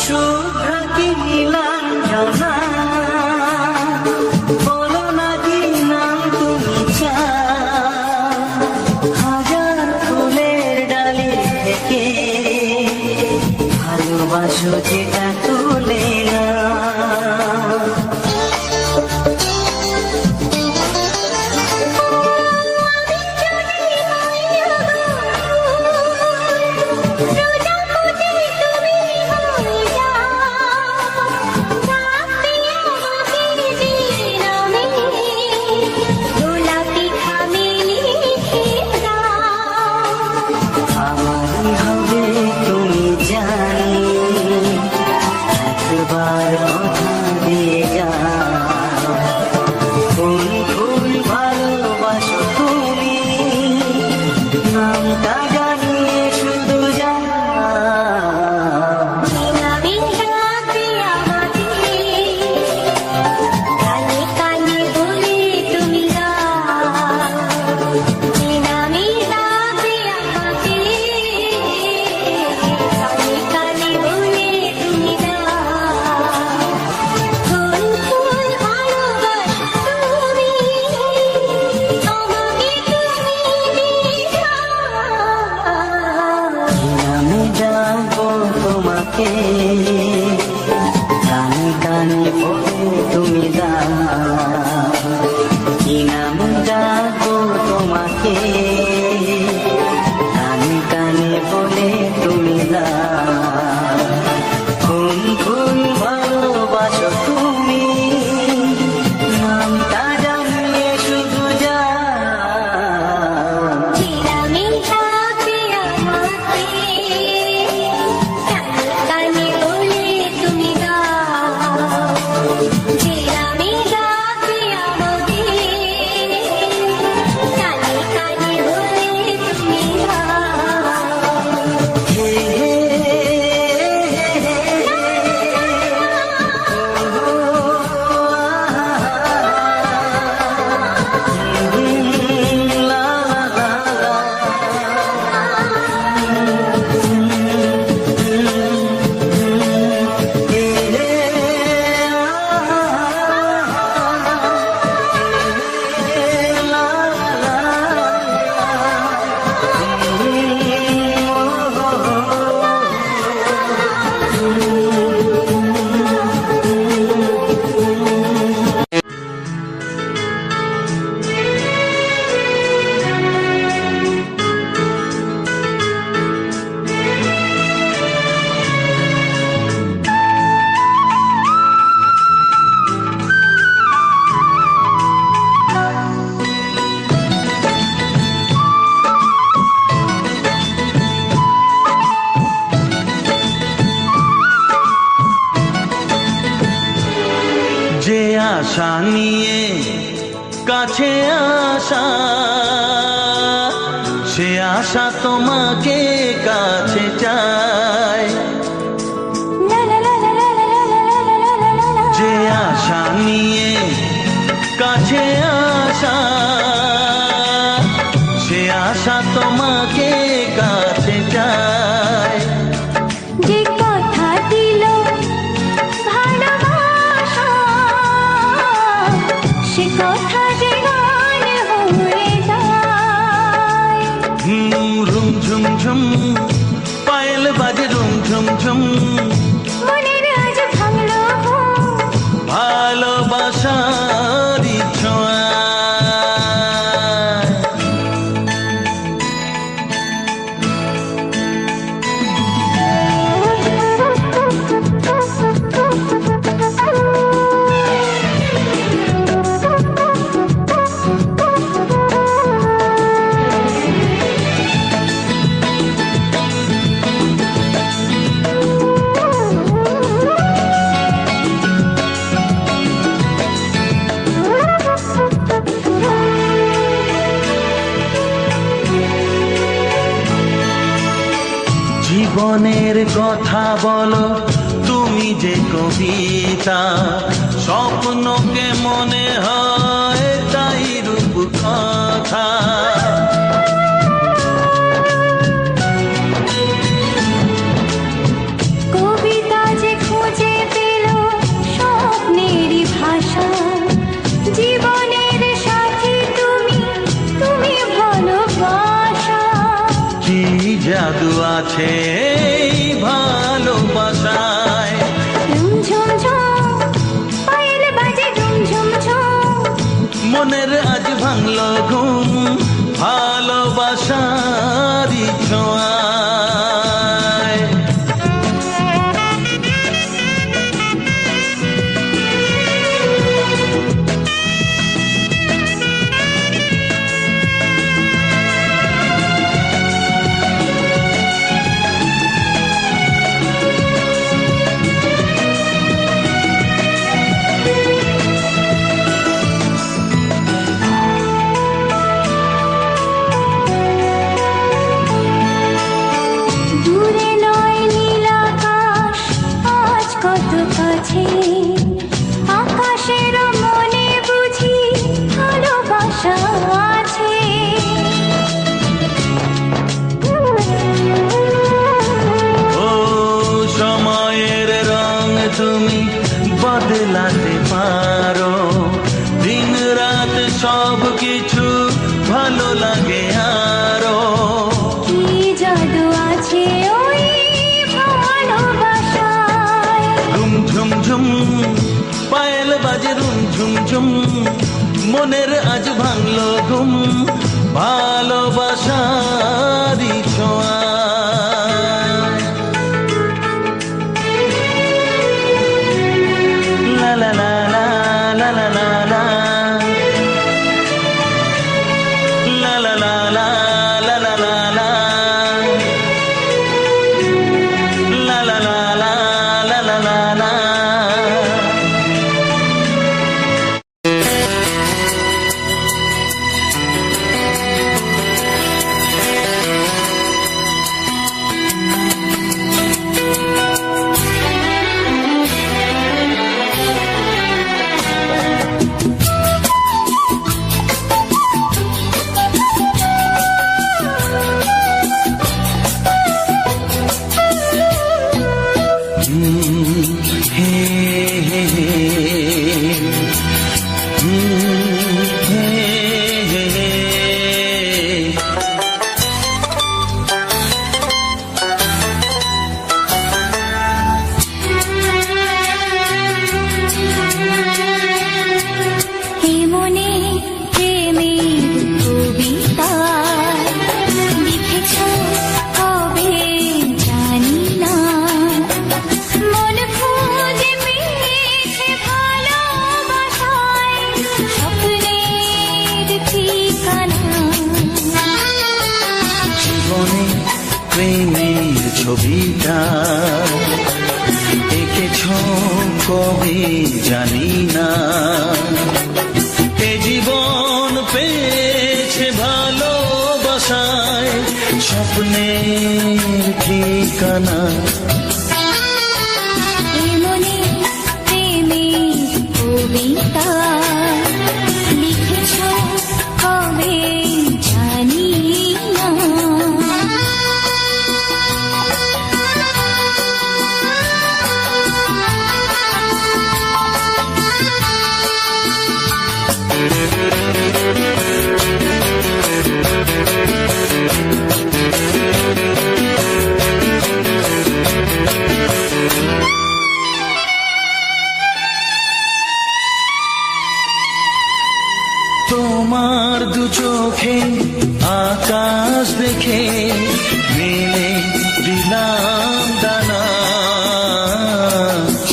শুভ্র কি নীলাঞ্জনা বলো না কি নাম তুমি চাও। হাজার ফুলের ডালি থেকে ভালোবাসো যেটা তুলে না। আমারই হবে তুমি জানি একবার কথা দিয়ে যাও। কোন ফুল ভালোবাসো তুমি নামটা জানিয়ে শুধু যাও। নামে ডাকবো তোমাকে কানে কানে বলে তুমি দাও। কি নামে ডাকবো তোমাকে কানে কানে বলে তুমি দাও। কোন ফুল ভালোবাসো তুমি নামটা জানিয়ে শুধু যাও। যে আশা নিয়ে কাছে আসা, সে আশা তোমাকে কাছে চায়। নিয়ে কাছে আসা, সে আশা তোমাকে কাছে চায়। যে কথা দিল ভালোবাসা, সে কথা যে গান হয়ে যায়। রুম ঝুম ঝুম পায়েল বাজে রুম ঝুম ঝুম, মনের আজ ভাঙলো ঘুম, ভালোবাসারই ছোঁয়া। জীবনের কথা বলো তুমি যে কবিতা, স্বপ্নকে মনে হয় তাই রূপ কথা। কবিতা যে খুঁজে পেল স্বপ্নেরই ভাষা, জীবনের সাথী তুমি, তুমি ভালোবাসা। কি জাদু আছে এই ভালোবাসায়, ঝুম ঝুম ঝুম পায়েল বাজে ঝুম ঝুম ঝুম, মনের আজ ভাঙলো ঘুম, ভালোবাসারই ছোঁয়ায়। দূরে নয় নীল আকাশ আজ কত কাছে, আকাশের মনে বুঝি ভালোবাসা আছে। ও সময়ের রং তুমি বদলাতে পারো, দিন রাত সব কিছু ভালো লাগে আরো। কি জাদু আছে ওই ভালোবাসায়, রুম ঝুম ঝুম পায়েল বাজে রুম ঝুম ঝুম, মনের আজ ভাঙলো ঘুম, ভালোবাসারই ছোঁয়া। লা লা লা লা লা লা লা লা, লা লা লা লা লা লা লা লা, লা লা লা লা লা লা লা লা। হে হে হে, হে হে হে। এ মনে প্রেমের কবিতা লিখেছ কবে জানি না, মন খুঁজে পেয়েছে ভালোবাসায় স্বপ্নের ঠিকানা। জীবনে প্রেমের ছবিটা এঁকেছ কবে জানি না, এ জীবন পেয়েছে ভালোবাসায় স্বপ্নের ঠিকানা। এ মনে প্রেমের কবিতা আকাশ দেখে মেলে দিলাম দানা।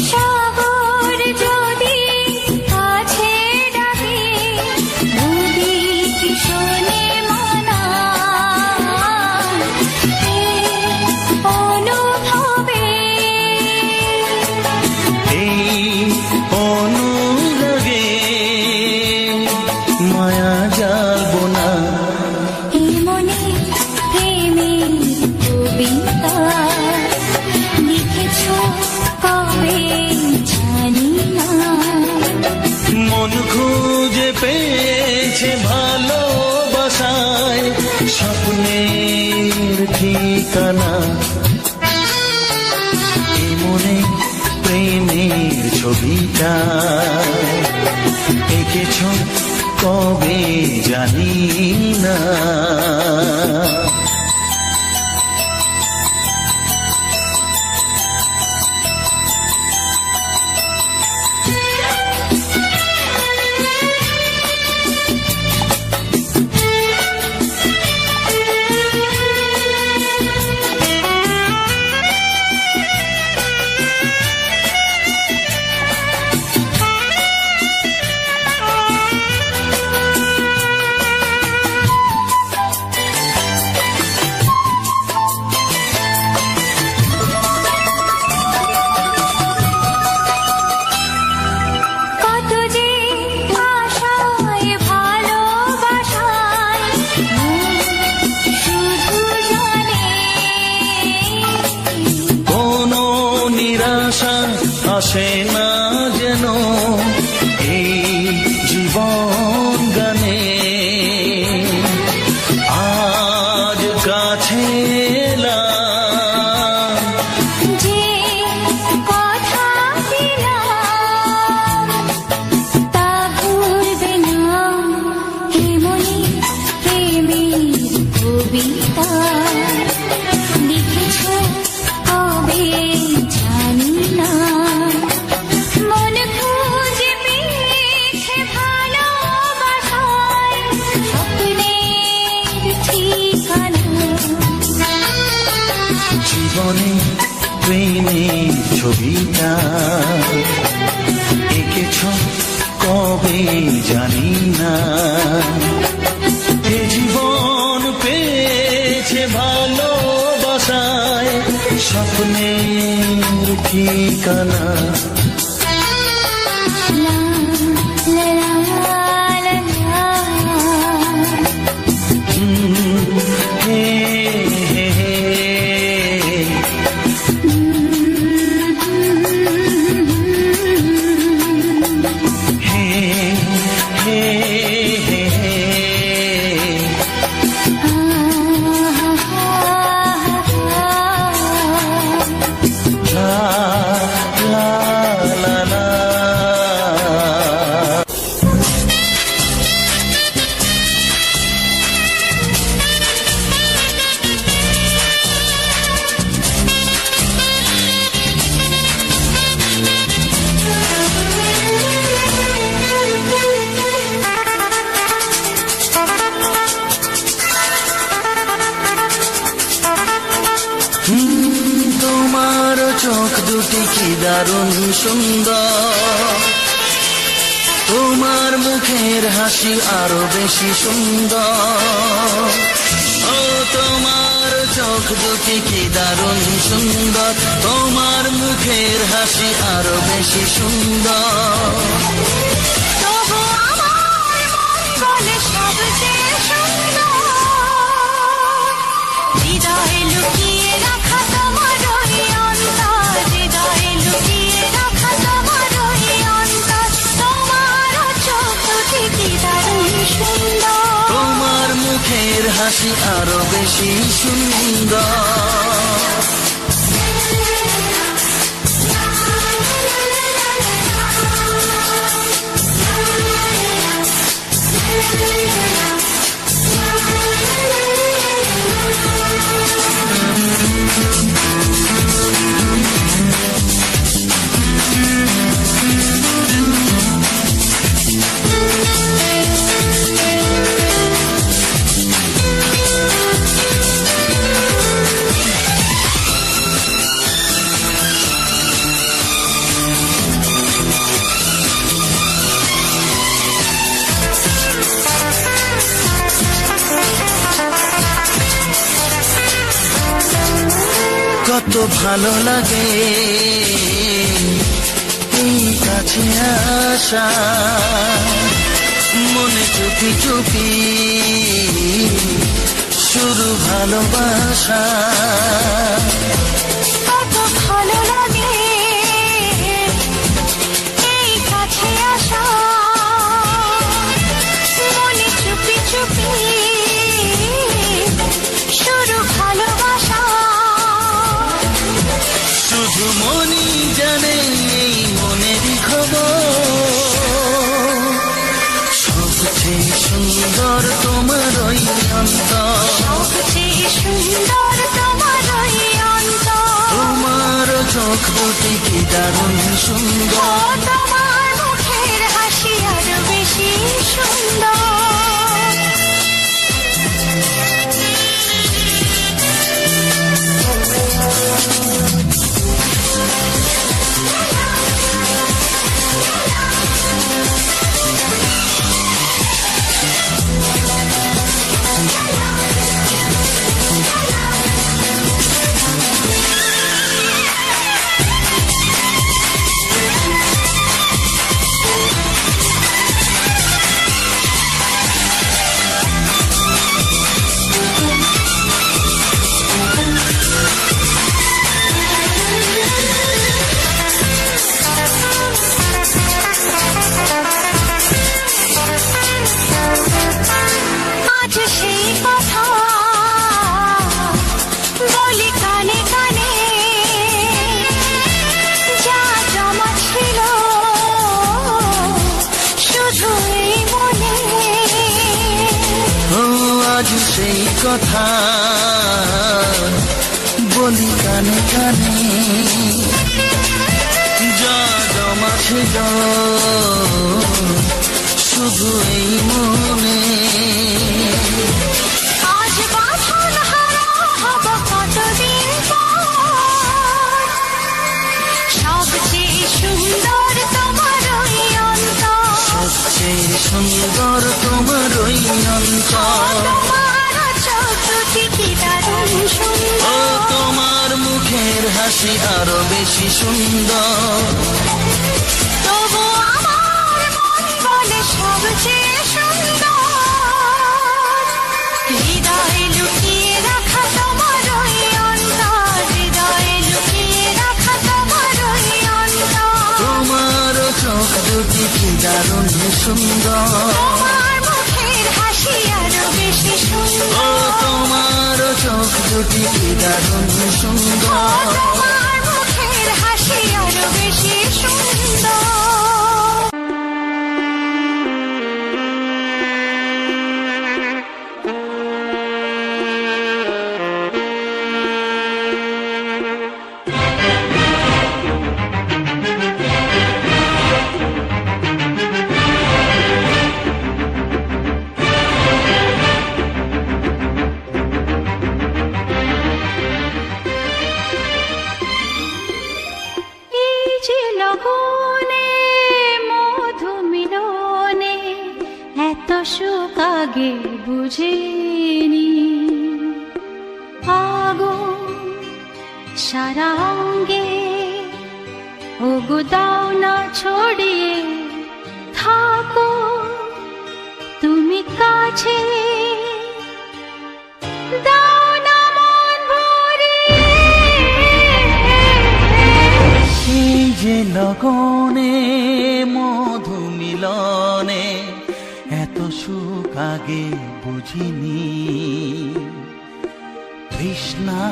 সাগর যদি কাছে ডাকে নদী কি শোনে মানা এই অনুভবে এই অনুরাগে মায়া জালবো না। এই মনে প্রেমের কবিতা লিখেছ কবে জানি না। মন খুঁজে পেয়েছে ভালোবাসায় স্বপ্নের ঠিকানা। এ মনে প্রেমের ছবিটা এঁকেছ কবে জানি না। কত যে আশায় ভালোবাসায় শুধু জানে কোনো নিরাশা আসে না যেন এই জীবন গানে। আজ কাছে এলাম যে কথা দিলাম তা ভুলবে না। হে মনে প্রেমের কবিতা লিখেছ কবে জানি না। মন খুঁজে পেয়েছে ভালোবাসায় স্বপ্নের ঠিকানা। জীবনে প্রেমের ছবিটা এঁকেছ কবে জানি না। এ জীবন পেয়েছে ভালোবাসায় স্বপ্নের ঠিকানা। লা লা লা লা হে হে হে হে হে হে হে। লা লা লা লা। তোমার চোখ দুটি কি দারুণ সুন্দর, তোমার মুখের হাসি আরো বেশি সুন্দর। ও তোমার চোখ দুটি কি দারুণ সুন্দর, তোমার মুখের হাসি আরো বেশি সুন্দর। তবু আমার মন বলে সবচেয়ে সুন্দর হৃদয়ে লুকিয়ে রাখা তোমার ওই অন্তর। হৃদয়ে লুকিয়ে রাখা তোমার ওই অন্তর। তোমার চোখ দুটি কি দারুণ সুন্দর, তোমার মুখের হাসি আরো বেশি সুন্দর। কত ভালো লাগে এই কাছে আসা, মনে চুপি চুপি শুরু ভালোবাসা। কত ভালো লাগে এই কাছে আসা, মনে চুপি চুপি শুরু ভালোবাসা। শুধু মনই জানে এই মনেরই খবর, সবচেয়ে সুন্দর তোমার ওই অন্তর, সবচেয়ে সুন্দর তোমার ওই অন্তর। তোমার চোখ দুটি কি দারুণ সুন্দর, তোমার মুখের হাসি আরো বেশি সুন্দর। আজ সেই কথা বলি কানে কানে, যা জমা ছিল শুধু এই মনে। ও আজ সেই কথা বলি কানে কানে, যা জমা ছিল শুধু এই মনে। আজ বাঁধন হারা হব কতদিন পর, সবচেয়ে সুন্দর তোমার ওই অন্তর। সবচেয়ে সুন্দর তোমার ওই অন্তর, তোমার চোখ দুটি কি দারুণ ও সুন্দর। তোমার মুখের হাসি আরো বেশি সুন্দর। তবু আমার মন বলে সবচেয়ে সুন্দর, হৃদয়ে লুকিয়ে রাখা তোমার ওই অন্তর। হৃদয়ে লুকিয়ে রাখা তোমার ওই অন্তর। তোমার চোখ দুটি কি দারুণ সুন্দর, তোমার মুখের হাসি আরো বেশি ও সুন্দর। তোমার চোখ দুটি কি দারুণ সুন্দর। তোমার মুখের হাসি আরো বেশি সুন্দর। এই যে লগনে মধু মিলনে এত সুখ আগে বুঝিনি। আগুন সারা অঙ্গে ওগো দাও না ছড়িয়ে থাকো তুমি কাছে, দাও না মন ভরিয়ে। সেই যে লগনে মধু মিলনে এত সুখ আগে বুঝিনি। তৃষ্ণা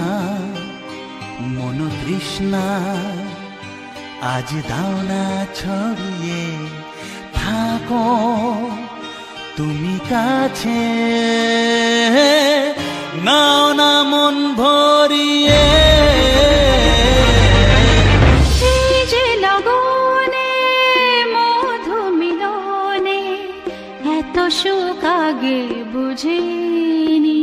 মন তৃষ্ণা আজ দাও না ছড়িয়ে থাকো তুমি কাছে, নাও না মন ভরিয়ে। সেই যে লগনে মধু মিলনে এত সুখ আগে বুঝিনি।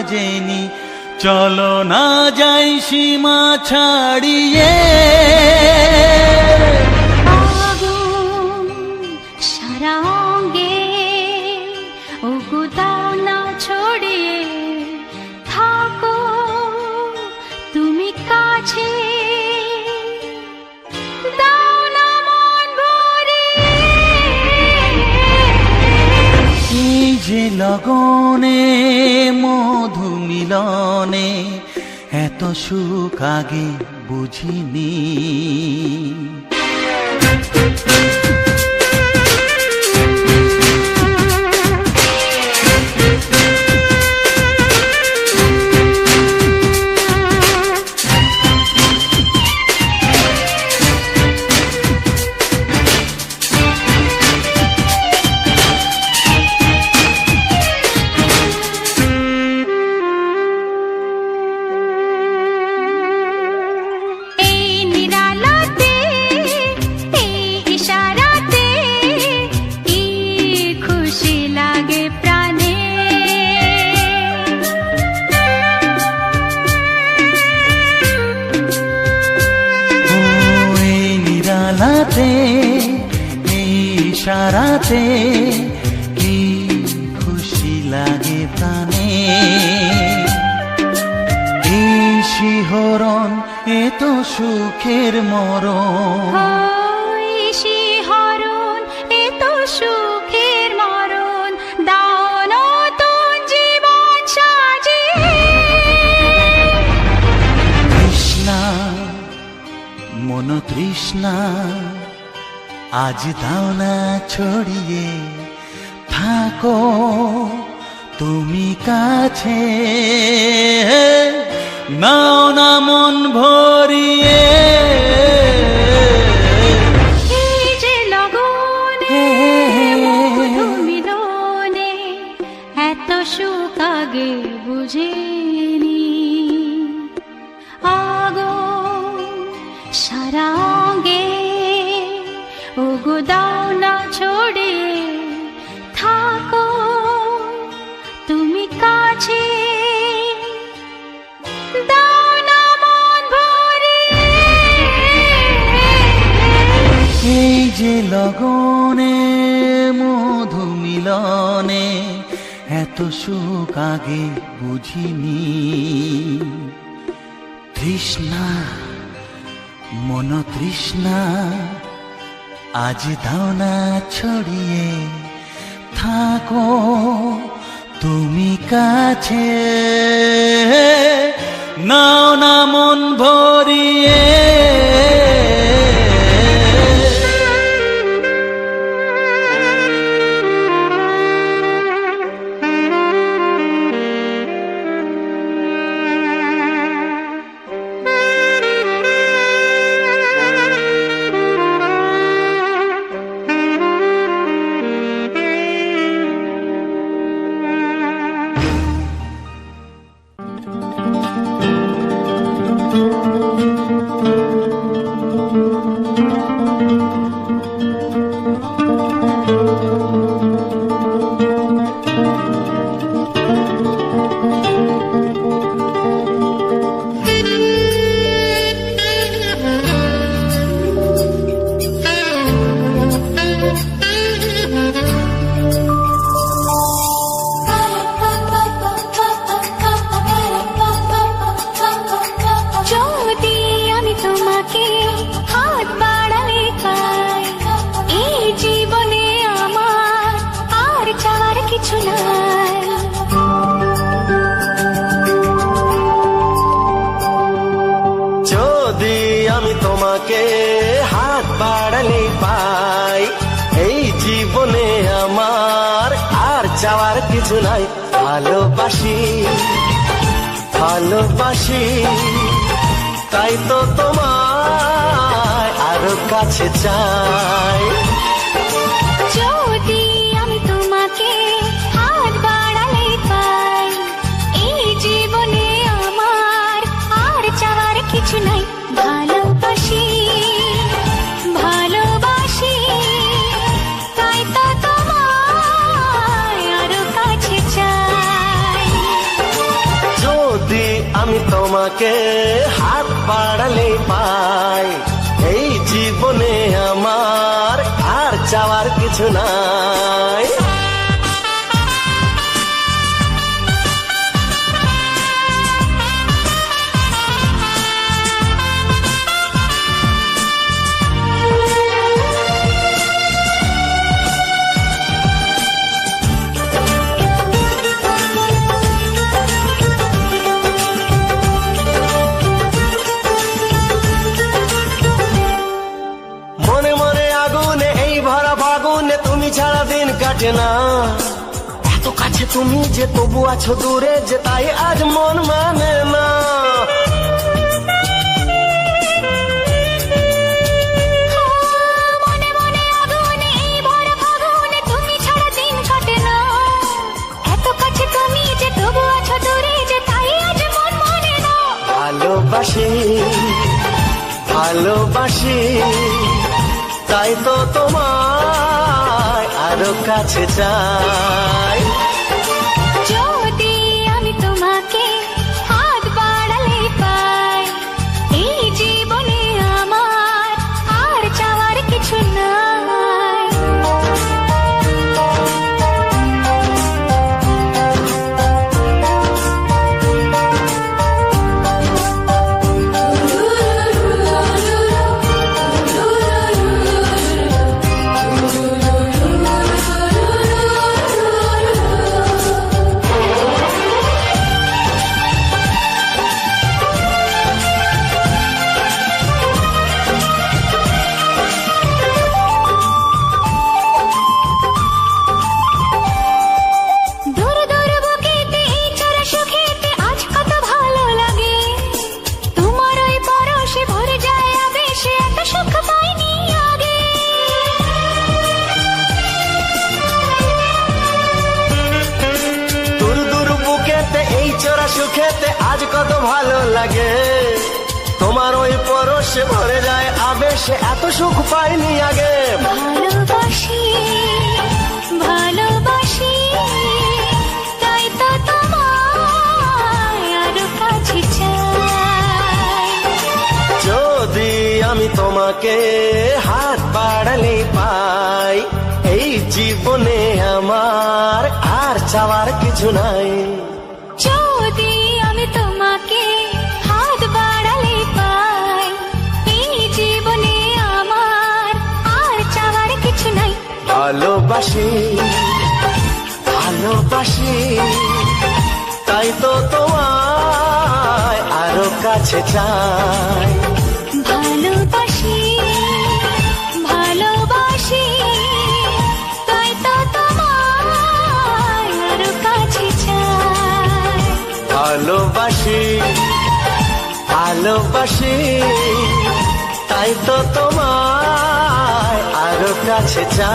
জেনি চলো না যাই সীমা ছাড়িয়ে আগুন সারা অঙ্গে ওগো দাও না ছড়িয়ে থাকো তুমি কাছে দাও না মন ভরিয়ে এই যে লগনে মধু মিলনে এত সুখ আগে বুঝিনি এই নিরালাতে এই ইশারাতে কি খুশি লাগে প্রাণে ও এই নিরালাতে এই ইশারাতে কি খুশি লাগে প্রাণে এই শিহরণ এত সুখের মরণ ওই শিহরণ এত সুখের মরণ দাও নতুন জীবন সাজিয়ে তৃষ্ণা মন তৃষ্ণা আজ দাও না ছড়িয়ে থাকো তুমি কাছে নাও না মন ভরিয়ে এই যে লগনে মধু মিলনে এত সুখ আগে বুঝিনি আগুন সারা অঙ্গে ওগো দাও না ছড়িয়ে থাকো তুমি কাছে দাও না মন ভরিয়ে এই যে লগনে মধু মিলনে এত সুখ আগে বুঝিনি তৃষ্ণা মন তৃষ্ণা আজ দাও না ছড়িয়ে থাকো তুমি কাছে নাও না মন ভরিয়ে যদি আমি তোমাকে হাত বাড়ালে পাই এই জীবনে আমার আর চাওয়ার কিছু নাই যদি আমি তোমাকে হাত বাড়ালে পাই এই জীবনে আমার আর চাওয়ার কিছু নাই ভালোবাসি ভালোবাসি তাই তো তোমায় আরো কাছে চাই যদি আমি তোমাকে হাত বাড়ালে পাই এই জীবনে আমার আর চাওয়ার কিছু নাই ভালোবাসি ভালোবাসি তাই তো তোমায় আরো কাছে চাই তোমাকে হাত বাড়ালে পাই, এই জীবনে আমার আর চাওয়ার কিছু নাই। মনে মনে আগুনে এই ভরা ফাগুনে তুমি ছাড়া দিন কাটে না, এত কাছে তুমি যে তবু আছো দূরে যে তাই আজ মন মানে না। মনে মনে আগুনে এই ভরা ফাগুনে তুমি ছাড়া দিন কাটে না, এত কাছে তুমি যে তবু আছো দূরে যে তাই আজ মন মানে না। ভালোবাসি ভালোবাসি তাই তো তোমায় আরো কাছে চাই। যদি আমি তোমাকে হাত বাড়ালে পাই, এই জীবনে আমার আর চাওয়ার কিছু নাই। দূর দূর বুকেতে এই চোরা সুখেতে আজ কত ভালো লাগে, তোমার ওই পরশে ভরে যায় আবেশে এত সুখ পাইনি আগে। দূর দূর বুকেতে এই চোরা সুখেতে আজ কত ভালো লাগে, তোমার ওই পরশে ভরে যায় আবেশে এত সুখ পাইনি আগে। ভালোবাসি ভালোবাসি তাই তো তোমায় আরো কাছে চাই। যদি আমি তোমাকে হাত বাড়ালে পাই, এই জীবনে আমার আর চাওয়ার কিছু নাই। যদি আমি তোমাকে হাত বাড়ালে পাই, এই জীবনে আমার আর চাওয়ার কিছু নাই। ভালোবাসি ভালোবাসি তাই তো তোমায় আরো কাছে চাই। ভালোবাসি ভালোবাসি তাই তো তোমায় আরো কাছে চাই। ভালোবাসি ভালোবাসি তাই তো তোমায় আরো কাছে চাই।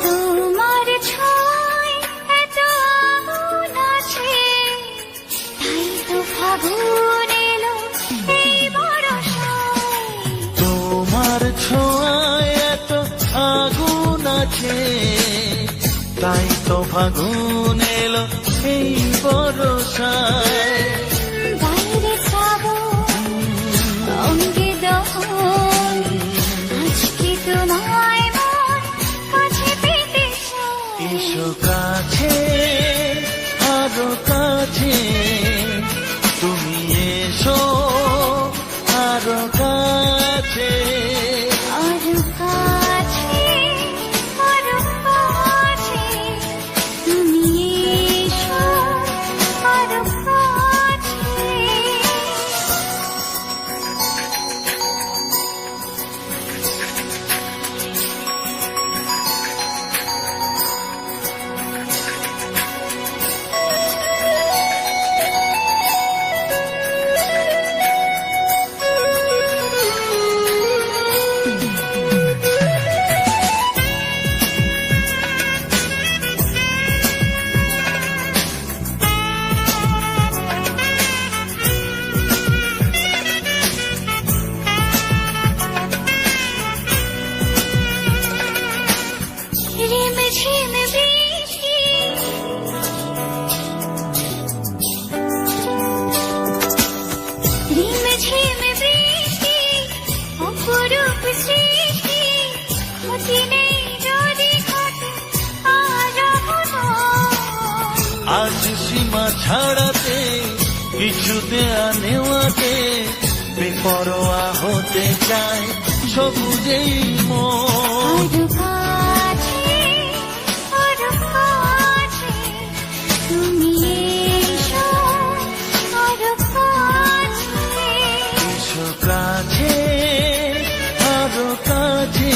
তোমার ছোঁয়ায় এত আগুন আছে, তাই তো ফাগুন এলো এই বরষায়। তোমার ছোঁয়ায় এত আগুন আছে, তাই তো ফাগুন এলো এই বরষায়। বাইরে শ্রাবণ, অঙ্গে দহন, আজকে তোমায় মন কাছে পেতে চায়। এসো কাছে আরো কাছে, তুমি এসো আরো কাছে। আরো কাছে, আরো কাছে, তুমি এসো আরো কাছে। সীমা ছাড়াতে, কিছু দেয়া নেওয়াতে বেপরোয়া হতে চায় সবুজেই মন। আরো কাছে, আরো কাছে, তুমি এসো, আরো কাছে। এসো কাছে, আরো কাছে,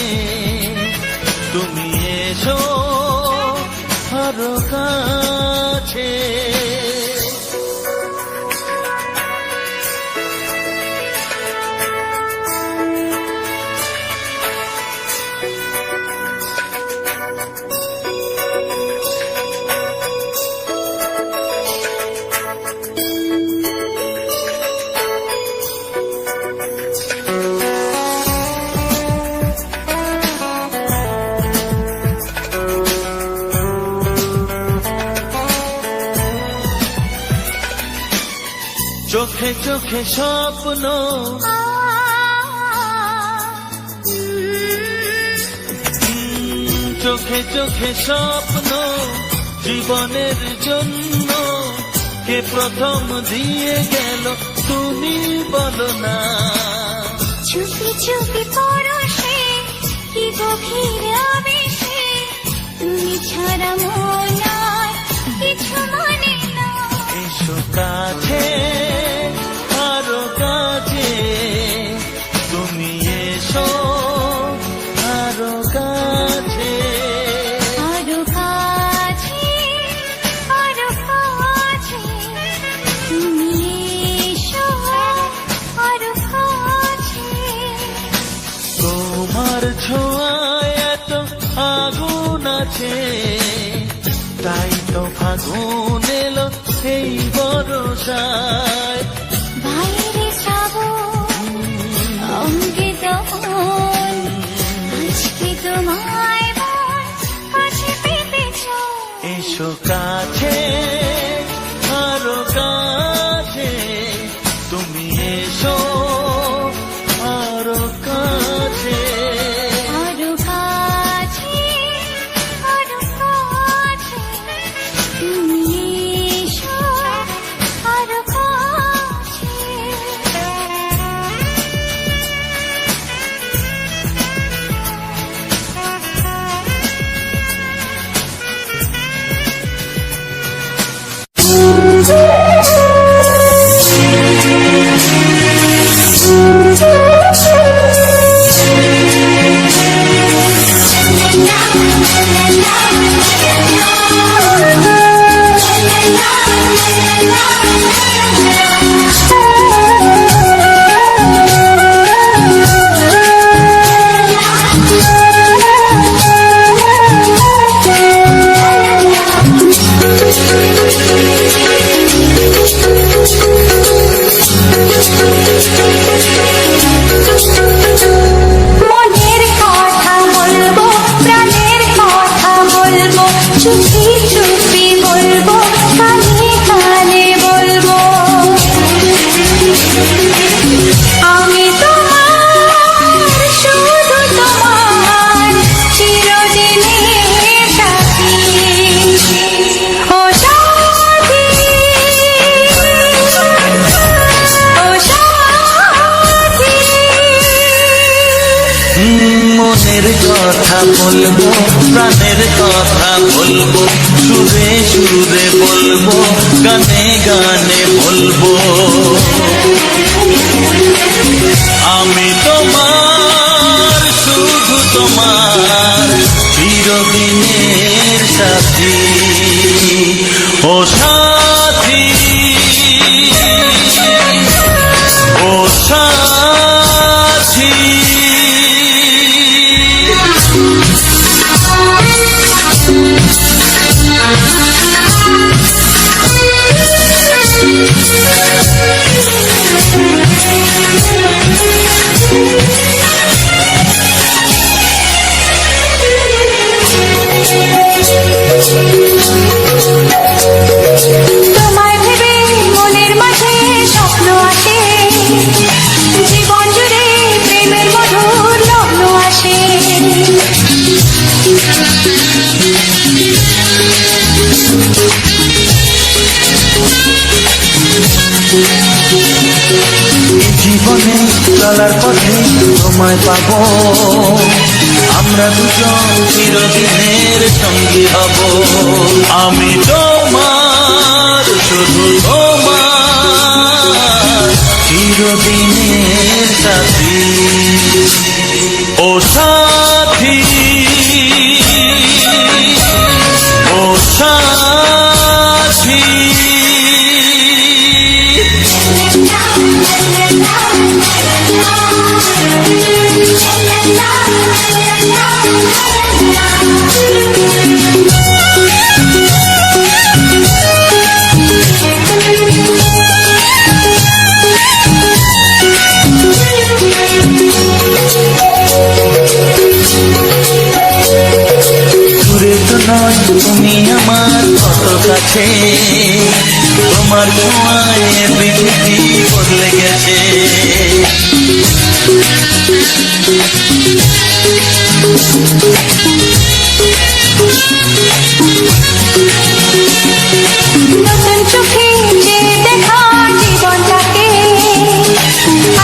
তুমি এসো আরো কাছে। চোখে চোখে স্বপ্ন, চোখে চোখে স্বপ্ন, জীবনের জন্য কে প্রথম দিয়ে গেল তুমি বলো না। চুপি চুপি পরশে, কি গভীর আবেশে, তুমি ছাড়া মন আর কিছু মনে না। এসো কাছে, আরো কাছে, তুমি এসো আরো কাছে। আরো কাছে, আরো কাছে, তুমি এসো, আরো কাছে। তোমার ছোঁয়ায় এত আগুন আছে, তাই তো ফাগুন এলো এই বরসায়। বাইরে শ্রাবণ, অঙ্গে দহন, আজকে তোমায় মন কাছে পেতে চায়। এসো কাছে, আরো কাছে, তুমি এসো আরো কাছে। আরো কাছে, আরো কাছে, তুমি এসো, আরো কাছে। মনের কথা বলবো, প্রাণের কথা বলবো, চুপি চুপি বলবো, কানে কানে বলবো। আমি তোমার, শুধু তোমার, চিরদিনের সাথী। ও সাথী, ও সাথী। মনের কথা বলবো, প্রাণের কথা বলবো, সুরে সুরে বলবো, গানে গানে বলবো। আমি তোমার, শুধু তোমার, চিরদিনের সাথী। ও সাথী, ও সাথী। জীবনে চলার পথে তোমায় পাবো, আমরা দুজন চিরদিনের সঙ্গী হব। আমি তোমার, শুধু তোমার, চিরদিনের সাথী। ও সাথী, ও সাথী, দূরে তো নয় তুমি আমার কত কাছে, তোমার ছোঁয়ায় পৃথিবী বদলে গেছে। নতুন চোখে যে দেখা জীবনটাকে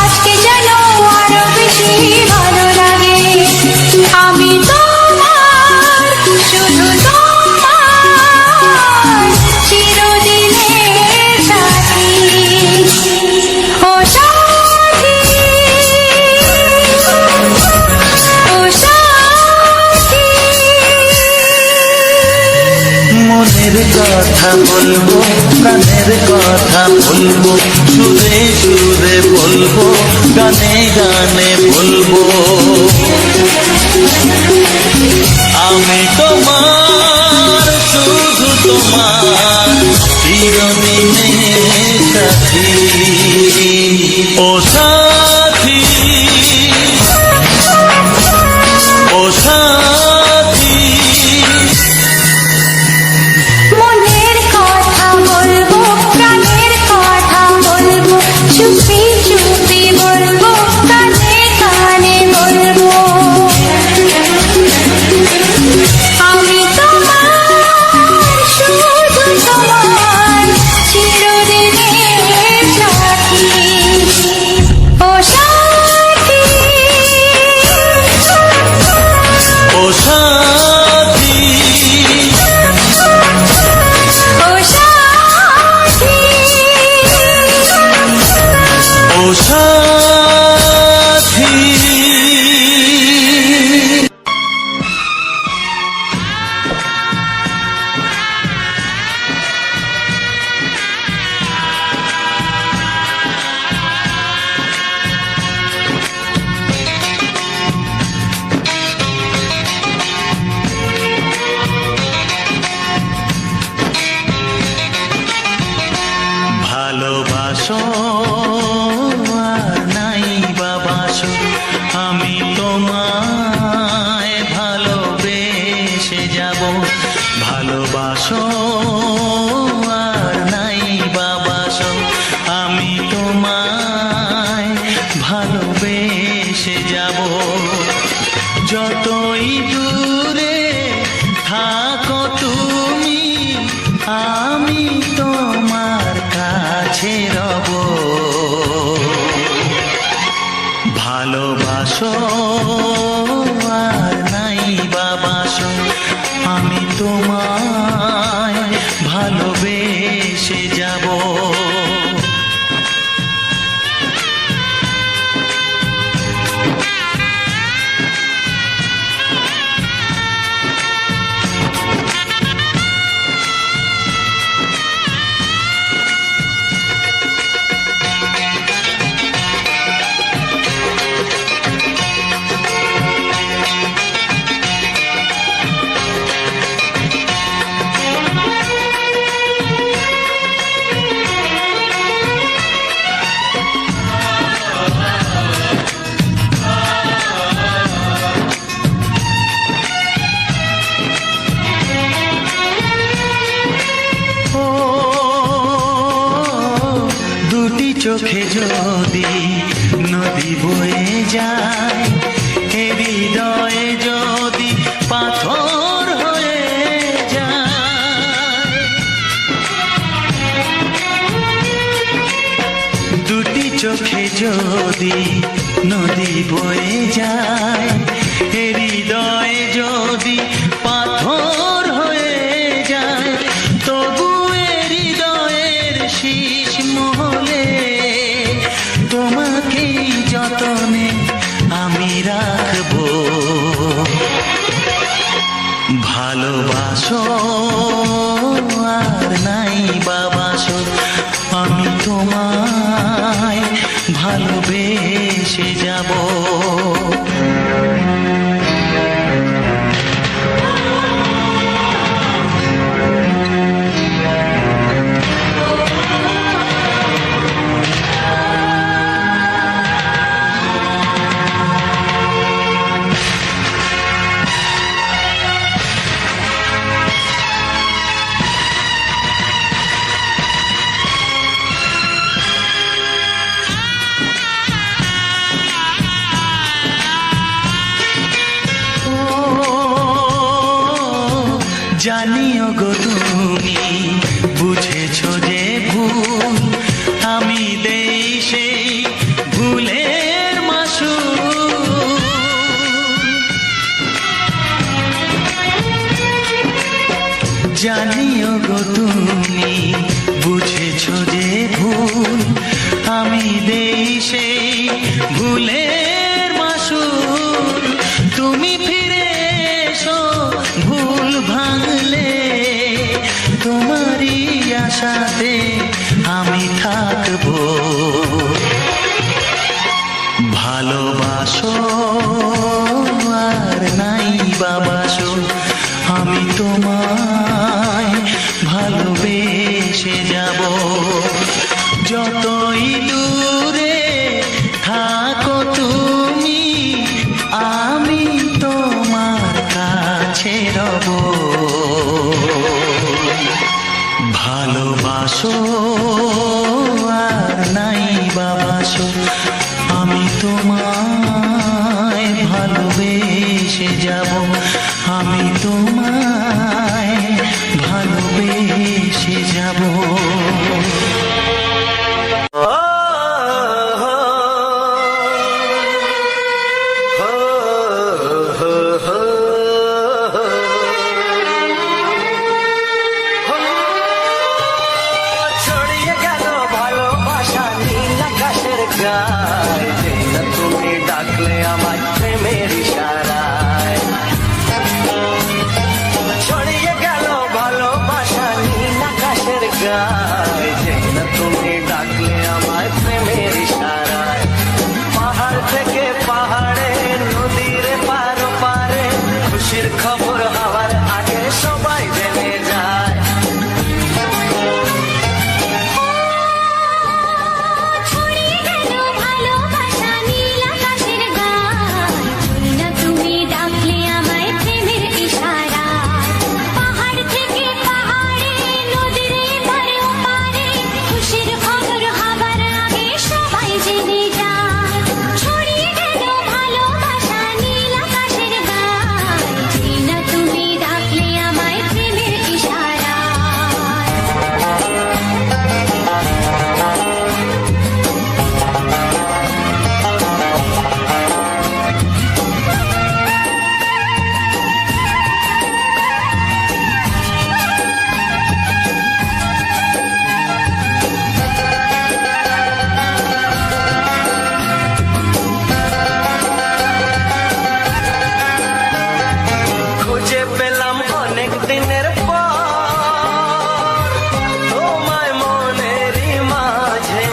আজকে যেন আরো বেশি ভালো লাগে। আমি তোমার, শুধু তোমার, চিরদিনের সাথী। ও সাথী, ও সাথী, মনের কথা বলবো, প্রাণের কথা বলবো, সুরে সুরে বলবো, গানে গানে বলবো। আমি তোমার, শুধু তোমার, চিরদিনের সাথী। ও সাথী, ও সাথী, মনের কথা বলবো, প্রাণের কথা বলবো, চুপি চুপি বলবো, কানে কানে বলবো। আমি তোমার, শুধু তোমার, চিরদিনের সাথী। ও সাথী, ও সাথী, ও সাথী, ও সাথী। ভালোবাসো আর নাই বাবাসো, আমি তোমায় ভালোবেসে যাব। ভালোবাসো আর নাই বাবাসো, আমি তোমায় ভালোবেসে যাব। যতই দূরে থাকো তুমি, আমি তোমার কাছে রব। ভালোবাসো আর নাই বাবাসো, আমি তোমায় ভালোবেসে যাব। চোখে যদি নদী বয়ে যায়, এ হৃদয়ে যদি পাথর হয়ে যায়, দুটি চোখে যদি নদী বয়ে যায়, হৃদয়ে যদি পাথর হয়ে যায়, তবু হৃদয়ের শীষ মহলে তোমাকেই যতনে আমি রাখবো। ভালোবাসো আর নাই বাবাসো, আমি তোমায় ভালোবেসে যাব। জানিও গো তুমি বুঝেছো যে ভুল, আমি দেই সেই ভুলের মাসুল। জানিও গো তুমি বুঝেছো যে ভুল, আমি দেই সেই ভুলের মাসুল। তুমি ফিরে এসো ভুল ভাঙলে, তোমারই আশাতে আমি থাকবো। ভালোবাসো আর নাই বাবাসো, আমি তোমায় ভালোবেসে যাব। যতই দূরে থাকো তুমি, আমি তোমার কাছে রব। ভালোবাসো আর নাই বাবাসো, আমি তোমায় ভালোবেসে যাব। আমি তোমায় ভালোবেসে যাব। ছড়িয়ে গেল ভালোবাসা নীল আকাশের গায়ে, যেই না তুমি ডাকলে আমায় প্রেমের ইশারায়। ছড়িয়ে গেল ভালোবাসা নীল আকাশের গায়ে, যেই না তুমি ডাকলে আমায় প্রেমের ইশারায়। পাহাড় থেকে পাহাড়ে, নদীর পার পারে, খুশির খবর হওয়ার আগে সবাই জেনে যায়। ছড়িয়ে গেল ভালোবাসা নীল আকাশের গায়ে, যেই না তুমি ডাকলে আমায় প্রেমের ইশারায়। পাহাড় থেকে পাহাড়ে, নদীর এপারে ওপারে, খুশির খবর হবার আগে সবাই জেনে যায়। ছড়িয়ে গেল ভালোবাসা নীল আকাশের গায়ে, যেই না তুমি ডাকলে আমায় প্রেমের ইশারায়। খুঁজে পেলাম অনেক দিনের পর তোমায় মনেরই মাঝে,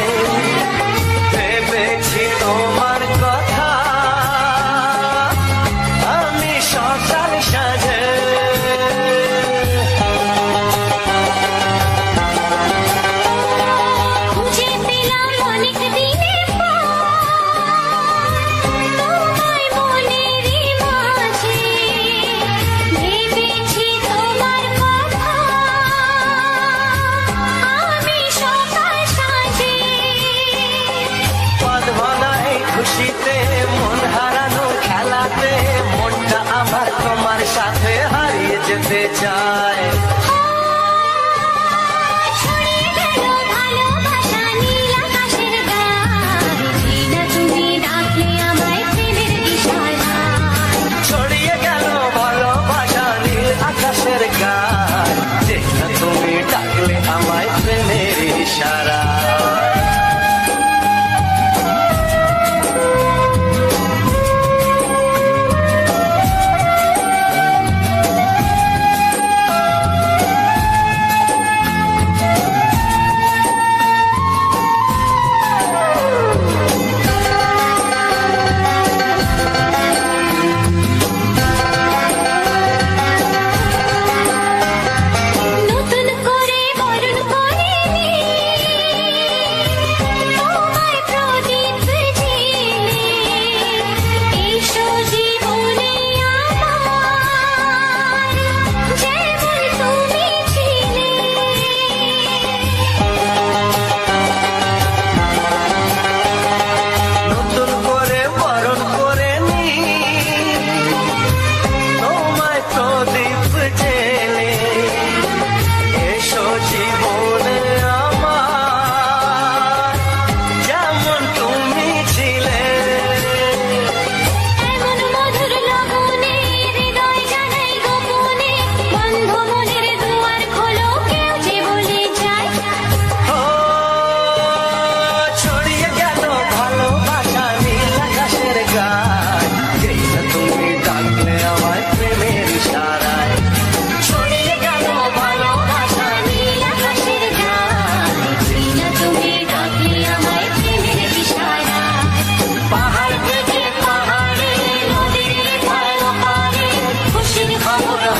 ভেবেছি তোমার কথা আমি সকাল সাজে। খুঁজে পেলাম অনেক দিনের পর তোমায় মনেরই মাঝে, ভেবেছি তোমার কথা আমি সকাল সাজে। পদ ভরা এই খুশিতে, মন হারানো খেলাতে, মনটা আমার তোমার সাথে হারিয়ে যেতে চায়। ছড়িয়ে গেল ভালোবাসা নীল আকাশের গায়ে,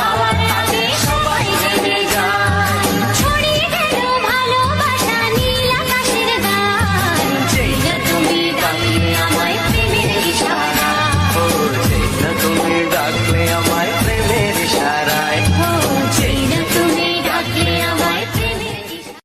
হওয়ার আগে সবাই জেনে যায় ছড়িয়ে গেল ভালোবাসা নীল আকাশের গায় যেই না তুমি ডাকলে আমায় প্রেমের ইশারা ও যেই না তুমি ডাকলে আমায় প্রেমের ইশারায় ও যেই না তুমি ডাকলে আমায় প্রেমের ইশারা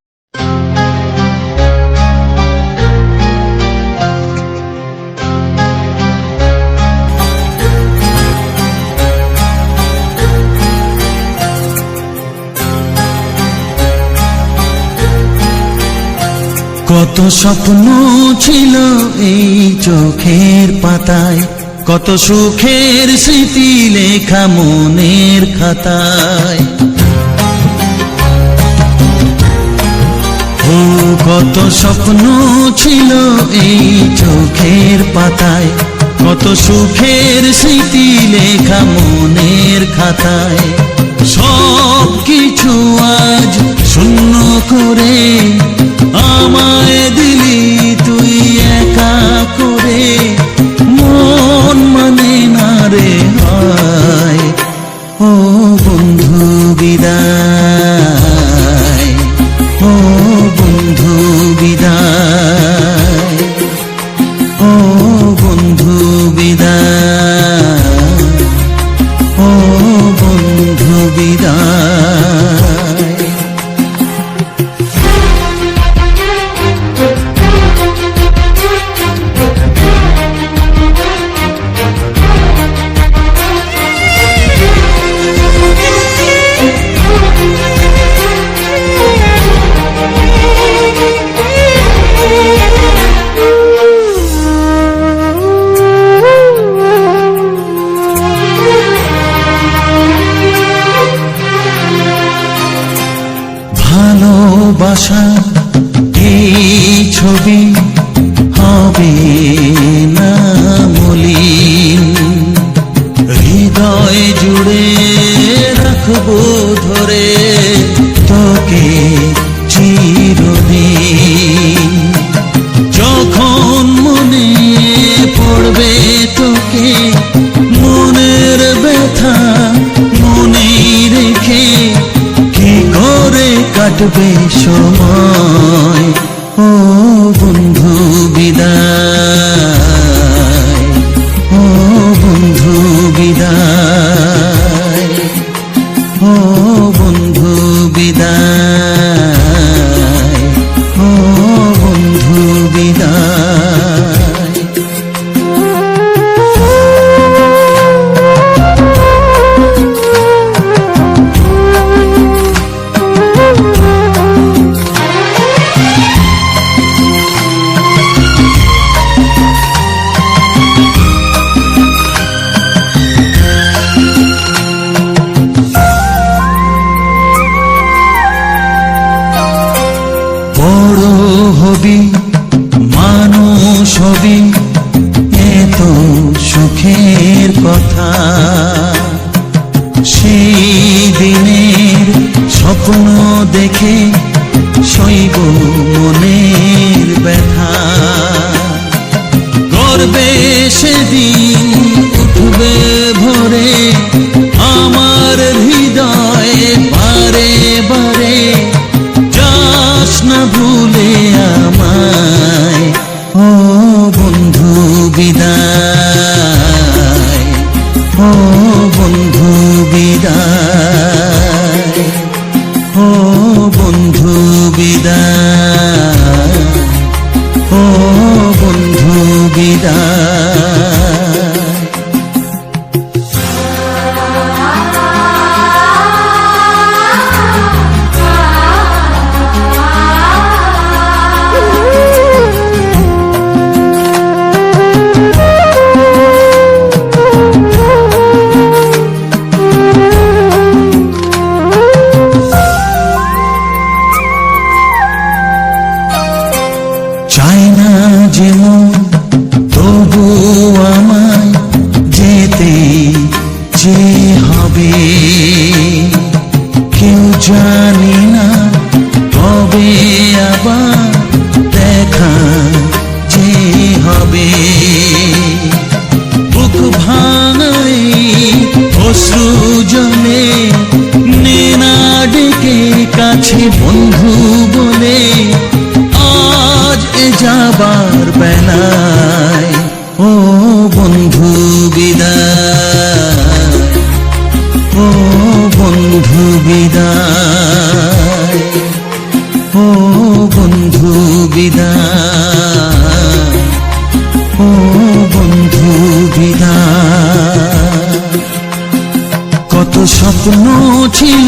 কত স্বপ্ন ছিল এই চোখের পাতায়, কত সুখের স্মৃতি লেখা মনের খাতায়। ও কত স্বপ্ন ছিল এই চোখের পাতায়, কত সুখের স্মৃতি লেখা মনের খাতায়। সব কিছু আজ শূন্য করে আমায় দিলি তুই একা করে, মন মানে না রে হয়। ও বন্ধু বিদায়, ও বন্ধু বিদায়, ও বন্ধু বিদায়, ও বন্ধু বিদায়। ভালোবাসা এই ছবি হবে না মলিন, হৃদয় জুড়ে রাখবো ধরে তোকে চিরদিন। যখন মনে পড়বে তোকে মনের ব্যথা মনে রেখে কি করে কাটবে সময়। ও বন্ধু বিদায়, ও বন্ধু বিদায়, ও বন্ধু বিদায়, ও বন্ধু বিদায়। বড় হবি মানুষ হবি এত সুখের কথা, সেই দিনের স্বপ্ন দেখে সইব মনের ব্যথা। গর্বে সেদিন উঠবে ভরে আমার হৃদয়ে বারে বারে, যাস না ভুলে আমায়। ও বন্ধু বিদায়, ও বন্ধু বিদায়, ও বন্ধু বিদায়, ও বন্ধু বিদায়। বন্ধু বিদায়, ও বন্ধু বিদায়, ও বন্ধু বিদায়। কত স্বপ্ন ছিল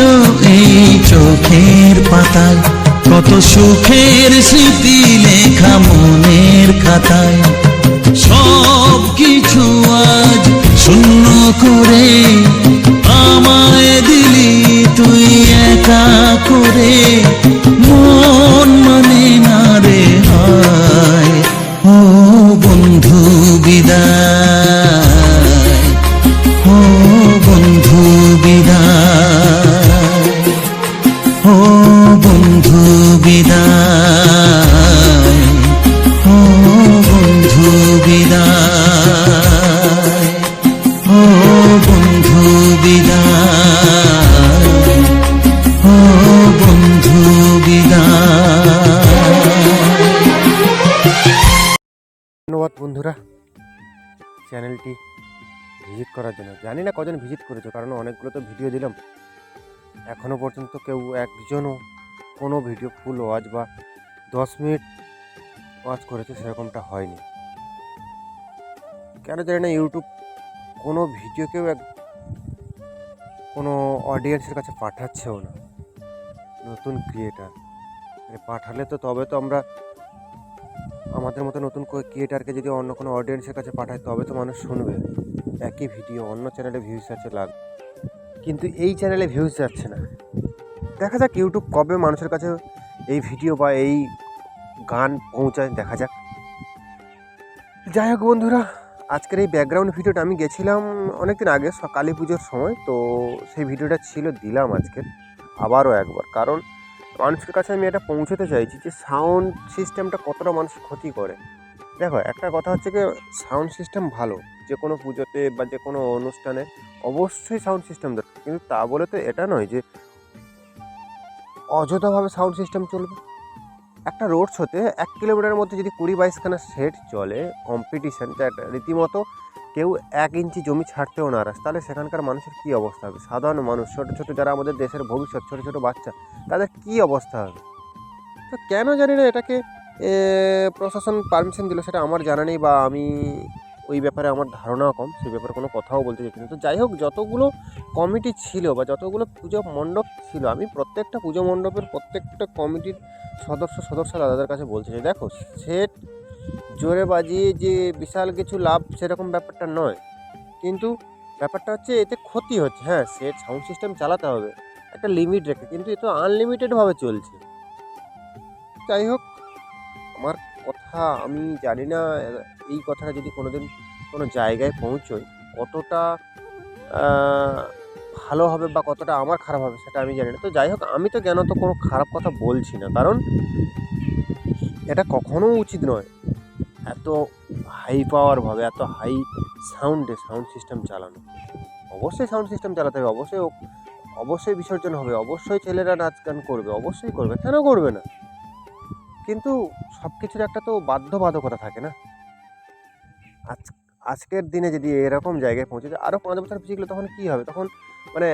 এই চোখের পাতায়, কত সুখের স্মৃতি লেখা মনের খাতায়, সব কিছু আজ শূন্য করে আমায় দিলি তুই একা করে। মন মানে না রে হায়, ও বন্ধু বিদায়, ও বন্ধু বিদায়, ও বন্ধু বিদায়, ও বন্ধু বিদায়, ও বন্ধু বিদায়, ও বন্ধু বিদায়। ধন্যবাদ বন্ধুরা চ্যানেলটি ভিজিট করার জন্য। জানি না কজন ভিজিট করেছো, কারণ অনেকগুলো তো ভিডিও দিলাম, এখনও পর্যন্ত কেউ একজনও কোনো ভিডিও ফুল ওয়াচ বা 10 মিনিট ওয়াচ করেছে সেরকমটা হয়নি। কেন জানি না ইউটিউব কোনো ভিডিওকেও কোনো অডিয়েন্সের কাছে পাঠাচ্ছেও না। নতুন ক্রিয়েটার পাঠালে তো তবে তো আমরা আমাদের মতো নতুন ক্রিয়েটারকে যদি অন্য কোনো অডিয়েন্সের কাছে পাঠাই তবে তো মানুষ শুনবে। একই ভিডিও অন্য চ্যানেলে ভিউজ যাচ্ছে লাখ, কিন্তু এই চ্যানেলে ভিউজ যাচ্ছে না। দেখা যাক ইউটিউব কবে মানুষের কাছে এই ভিডিও বা এই গান পৌঁছায়, দেখা যাক। যাই হোক বন্ধুরা, আজকের এই ব্যাকগ্রাউন্ড ভিডিওটা আমি গেছিলাম অনেকদিন আগে কালী পুজোর সময়, তো সেই ভিডিওটা ছিল, দিলাম আজকে আবারও একবার, কারণ মানুষের কাছে আমি এটা পৌঁছতে চাইছি যে সাউন্ড সিস্টেমটা কতটা মানুষ ক্ষতি করে। দেখো একটা কথা হচ্ছে কি, সাউন্ড সিস্টেম ভালো, যে কোনো পুজোতে বা যে কোনো অনুষ্ঠানে অবশ্যই সাউন্ড সিস্টেম দরকার, কিন্তু তা বলে তো এটা নয় যে অযথাভাবে সাউন্ড সিস্টেম চলবে। একটা রোড শোতে 1 কিলোমিটারের মধ্যে যদি 20-22খানা সেট চলে কম্পিটিশান, যেটা রীতিমতো কেউ 1 ইঞ্চি জমি ছাড়তেও নারাজ, তাহলে সেখানকার মানুষের কী অবস্থা হবে? সাধারণ মানুষ, ছোটো ছোটো যারা আমাদের দেশের ভবিষ্যৎ, ছোটো ছোটো বাচ্চা, তাদের কী অবস্থা হবে? তো কেন জানি না এটাকে প্রশাসন পারমিশন দিল, সেটা আমার জানা নেই, বা আমি ওই ব্যাপারে আমার ধারণাও কম, সেই ব্যাপারে কোনো কথাও বলতে চাইছি না। তো যাই হোক, যতগুলো কমিটি ছিল বা যতগুলো পুজো মণ্ডপ ছিল, আমি প্রত্যেকটা পুজো মণ্ডপের প্রত্যেকটা কমিটির সদস্য দাদাদের কাছে বলতে চাই, দেখো সেট জোরে বাজিয়ে যে বিশাল কিছু লাভ সেরকম ব্যাপারটা নয়, কিন্তু ব্যাপারটা হচ্ছে এতে ক্ষতি হচ্ছে। হ্যাঁ, সেট সাউন্ড সিস্টেম চালাতে হবে একটা লিমিট রেখে, কিন্তু এ তো আনলিমিটেডভাবে চলছে। যাই হোক, আমার কথা আমি জানি না এই কথাটা যদি কোনোদিন কোনো জায়গায় পৌঁছোয় কতটা ভালো হবে বা কতটা আমার খারাপ হবে সেটা আমি জানি না। তো যাই হোক, আমি তো জ্ঞানত কোনো খারাপ কথা বলছি না, কারণ এটা কখনো উচিত নয় এত হাই পাওয়ারভাবে, এত হাই সাউন্ডে সাউন্ড সিস্টেম চালানো। অবশ্যই সাউন্ড সিস্টেম চালাতে হবে, অবশ্যই বিসর্জন হবে, অবশ্যই ছেলেরা নাচ গান করবে, অবশ্যই করবে, কেন করবে না? কিন্তু সব কিছুর একটা তো বাধ্যবাধকতা থাকে না। আজকের দিনে যদি এরকম জায়গায় পৌঁছে যায়, আরও 5 বছর পিছিয়ে গেলে তখন কী হবে? তখন মানে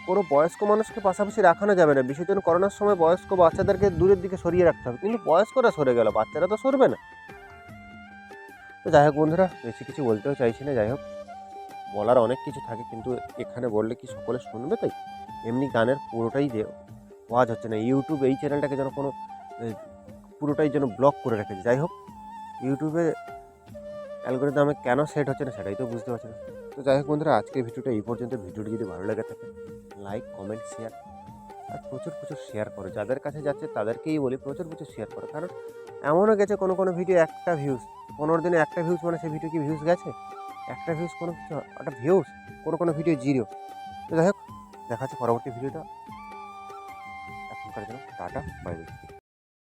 কোনো বয়স্ক মানুষকে পাশাপাশি রাখানো যাবে না। বিসর্জন করানোর সময় বয়স্ক বাচ্চাদেরকে দূরের দিকে সরিয়ে রাখতে হবে, কিন্তু বয়স্করা সরে গেল, বাচ্চারা তো সরবে না। তো যাই হোক বন্ধুরা, বেশি কিছু বলতেও চাইছি না। যাই হোক, বলার অনেক কিছু থাকে, কিন্তু এখানে বললে কি সকলে শুনবে? তাই এমনি গানের পুরোটাই ওয়াজ হচ্ছে না। ইউটিউব এই চ্যানেলটাকে যেন কোনো পুরোটাই যেন ব্লক করে রেখেছে। যাই হোক, ইউটিউবে অ্যালগরিদমে কেন সেট হচ্ছে না সেটাই তো বুঝতে পারছি না। তো যাই হোক বন্ধুরা, আজকের ভিডিওটা এই পর্যন্ত। ভিডিওটি যদি ভালো লেগে থাকে লাইক, কমেন্ট, শেয়ার, আর প্রচুর শেয়ার করো। যাদের কাছে যাচ্ছে তাদেরকেই বলি প্রচুর শেয়ার করো, কারণ এমনও গেছে কোনো ভিডিও 1টা ভিউজ, 15 দিনে 1টা ভিউজ, মানে সেই ভিডিও কি ভিউজ গেছে? 1টা ভিউজ কোনো কিছু, একটা ভিউজ, কোনো ভিডিও 0। তো যাই হোক, দেখা হচ্ছে পরবর্তী ভিডিওটা। এখনকার জন্য টাটা, বাই বাই।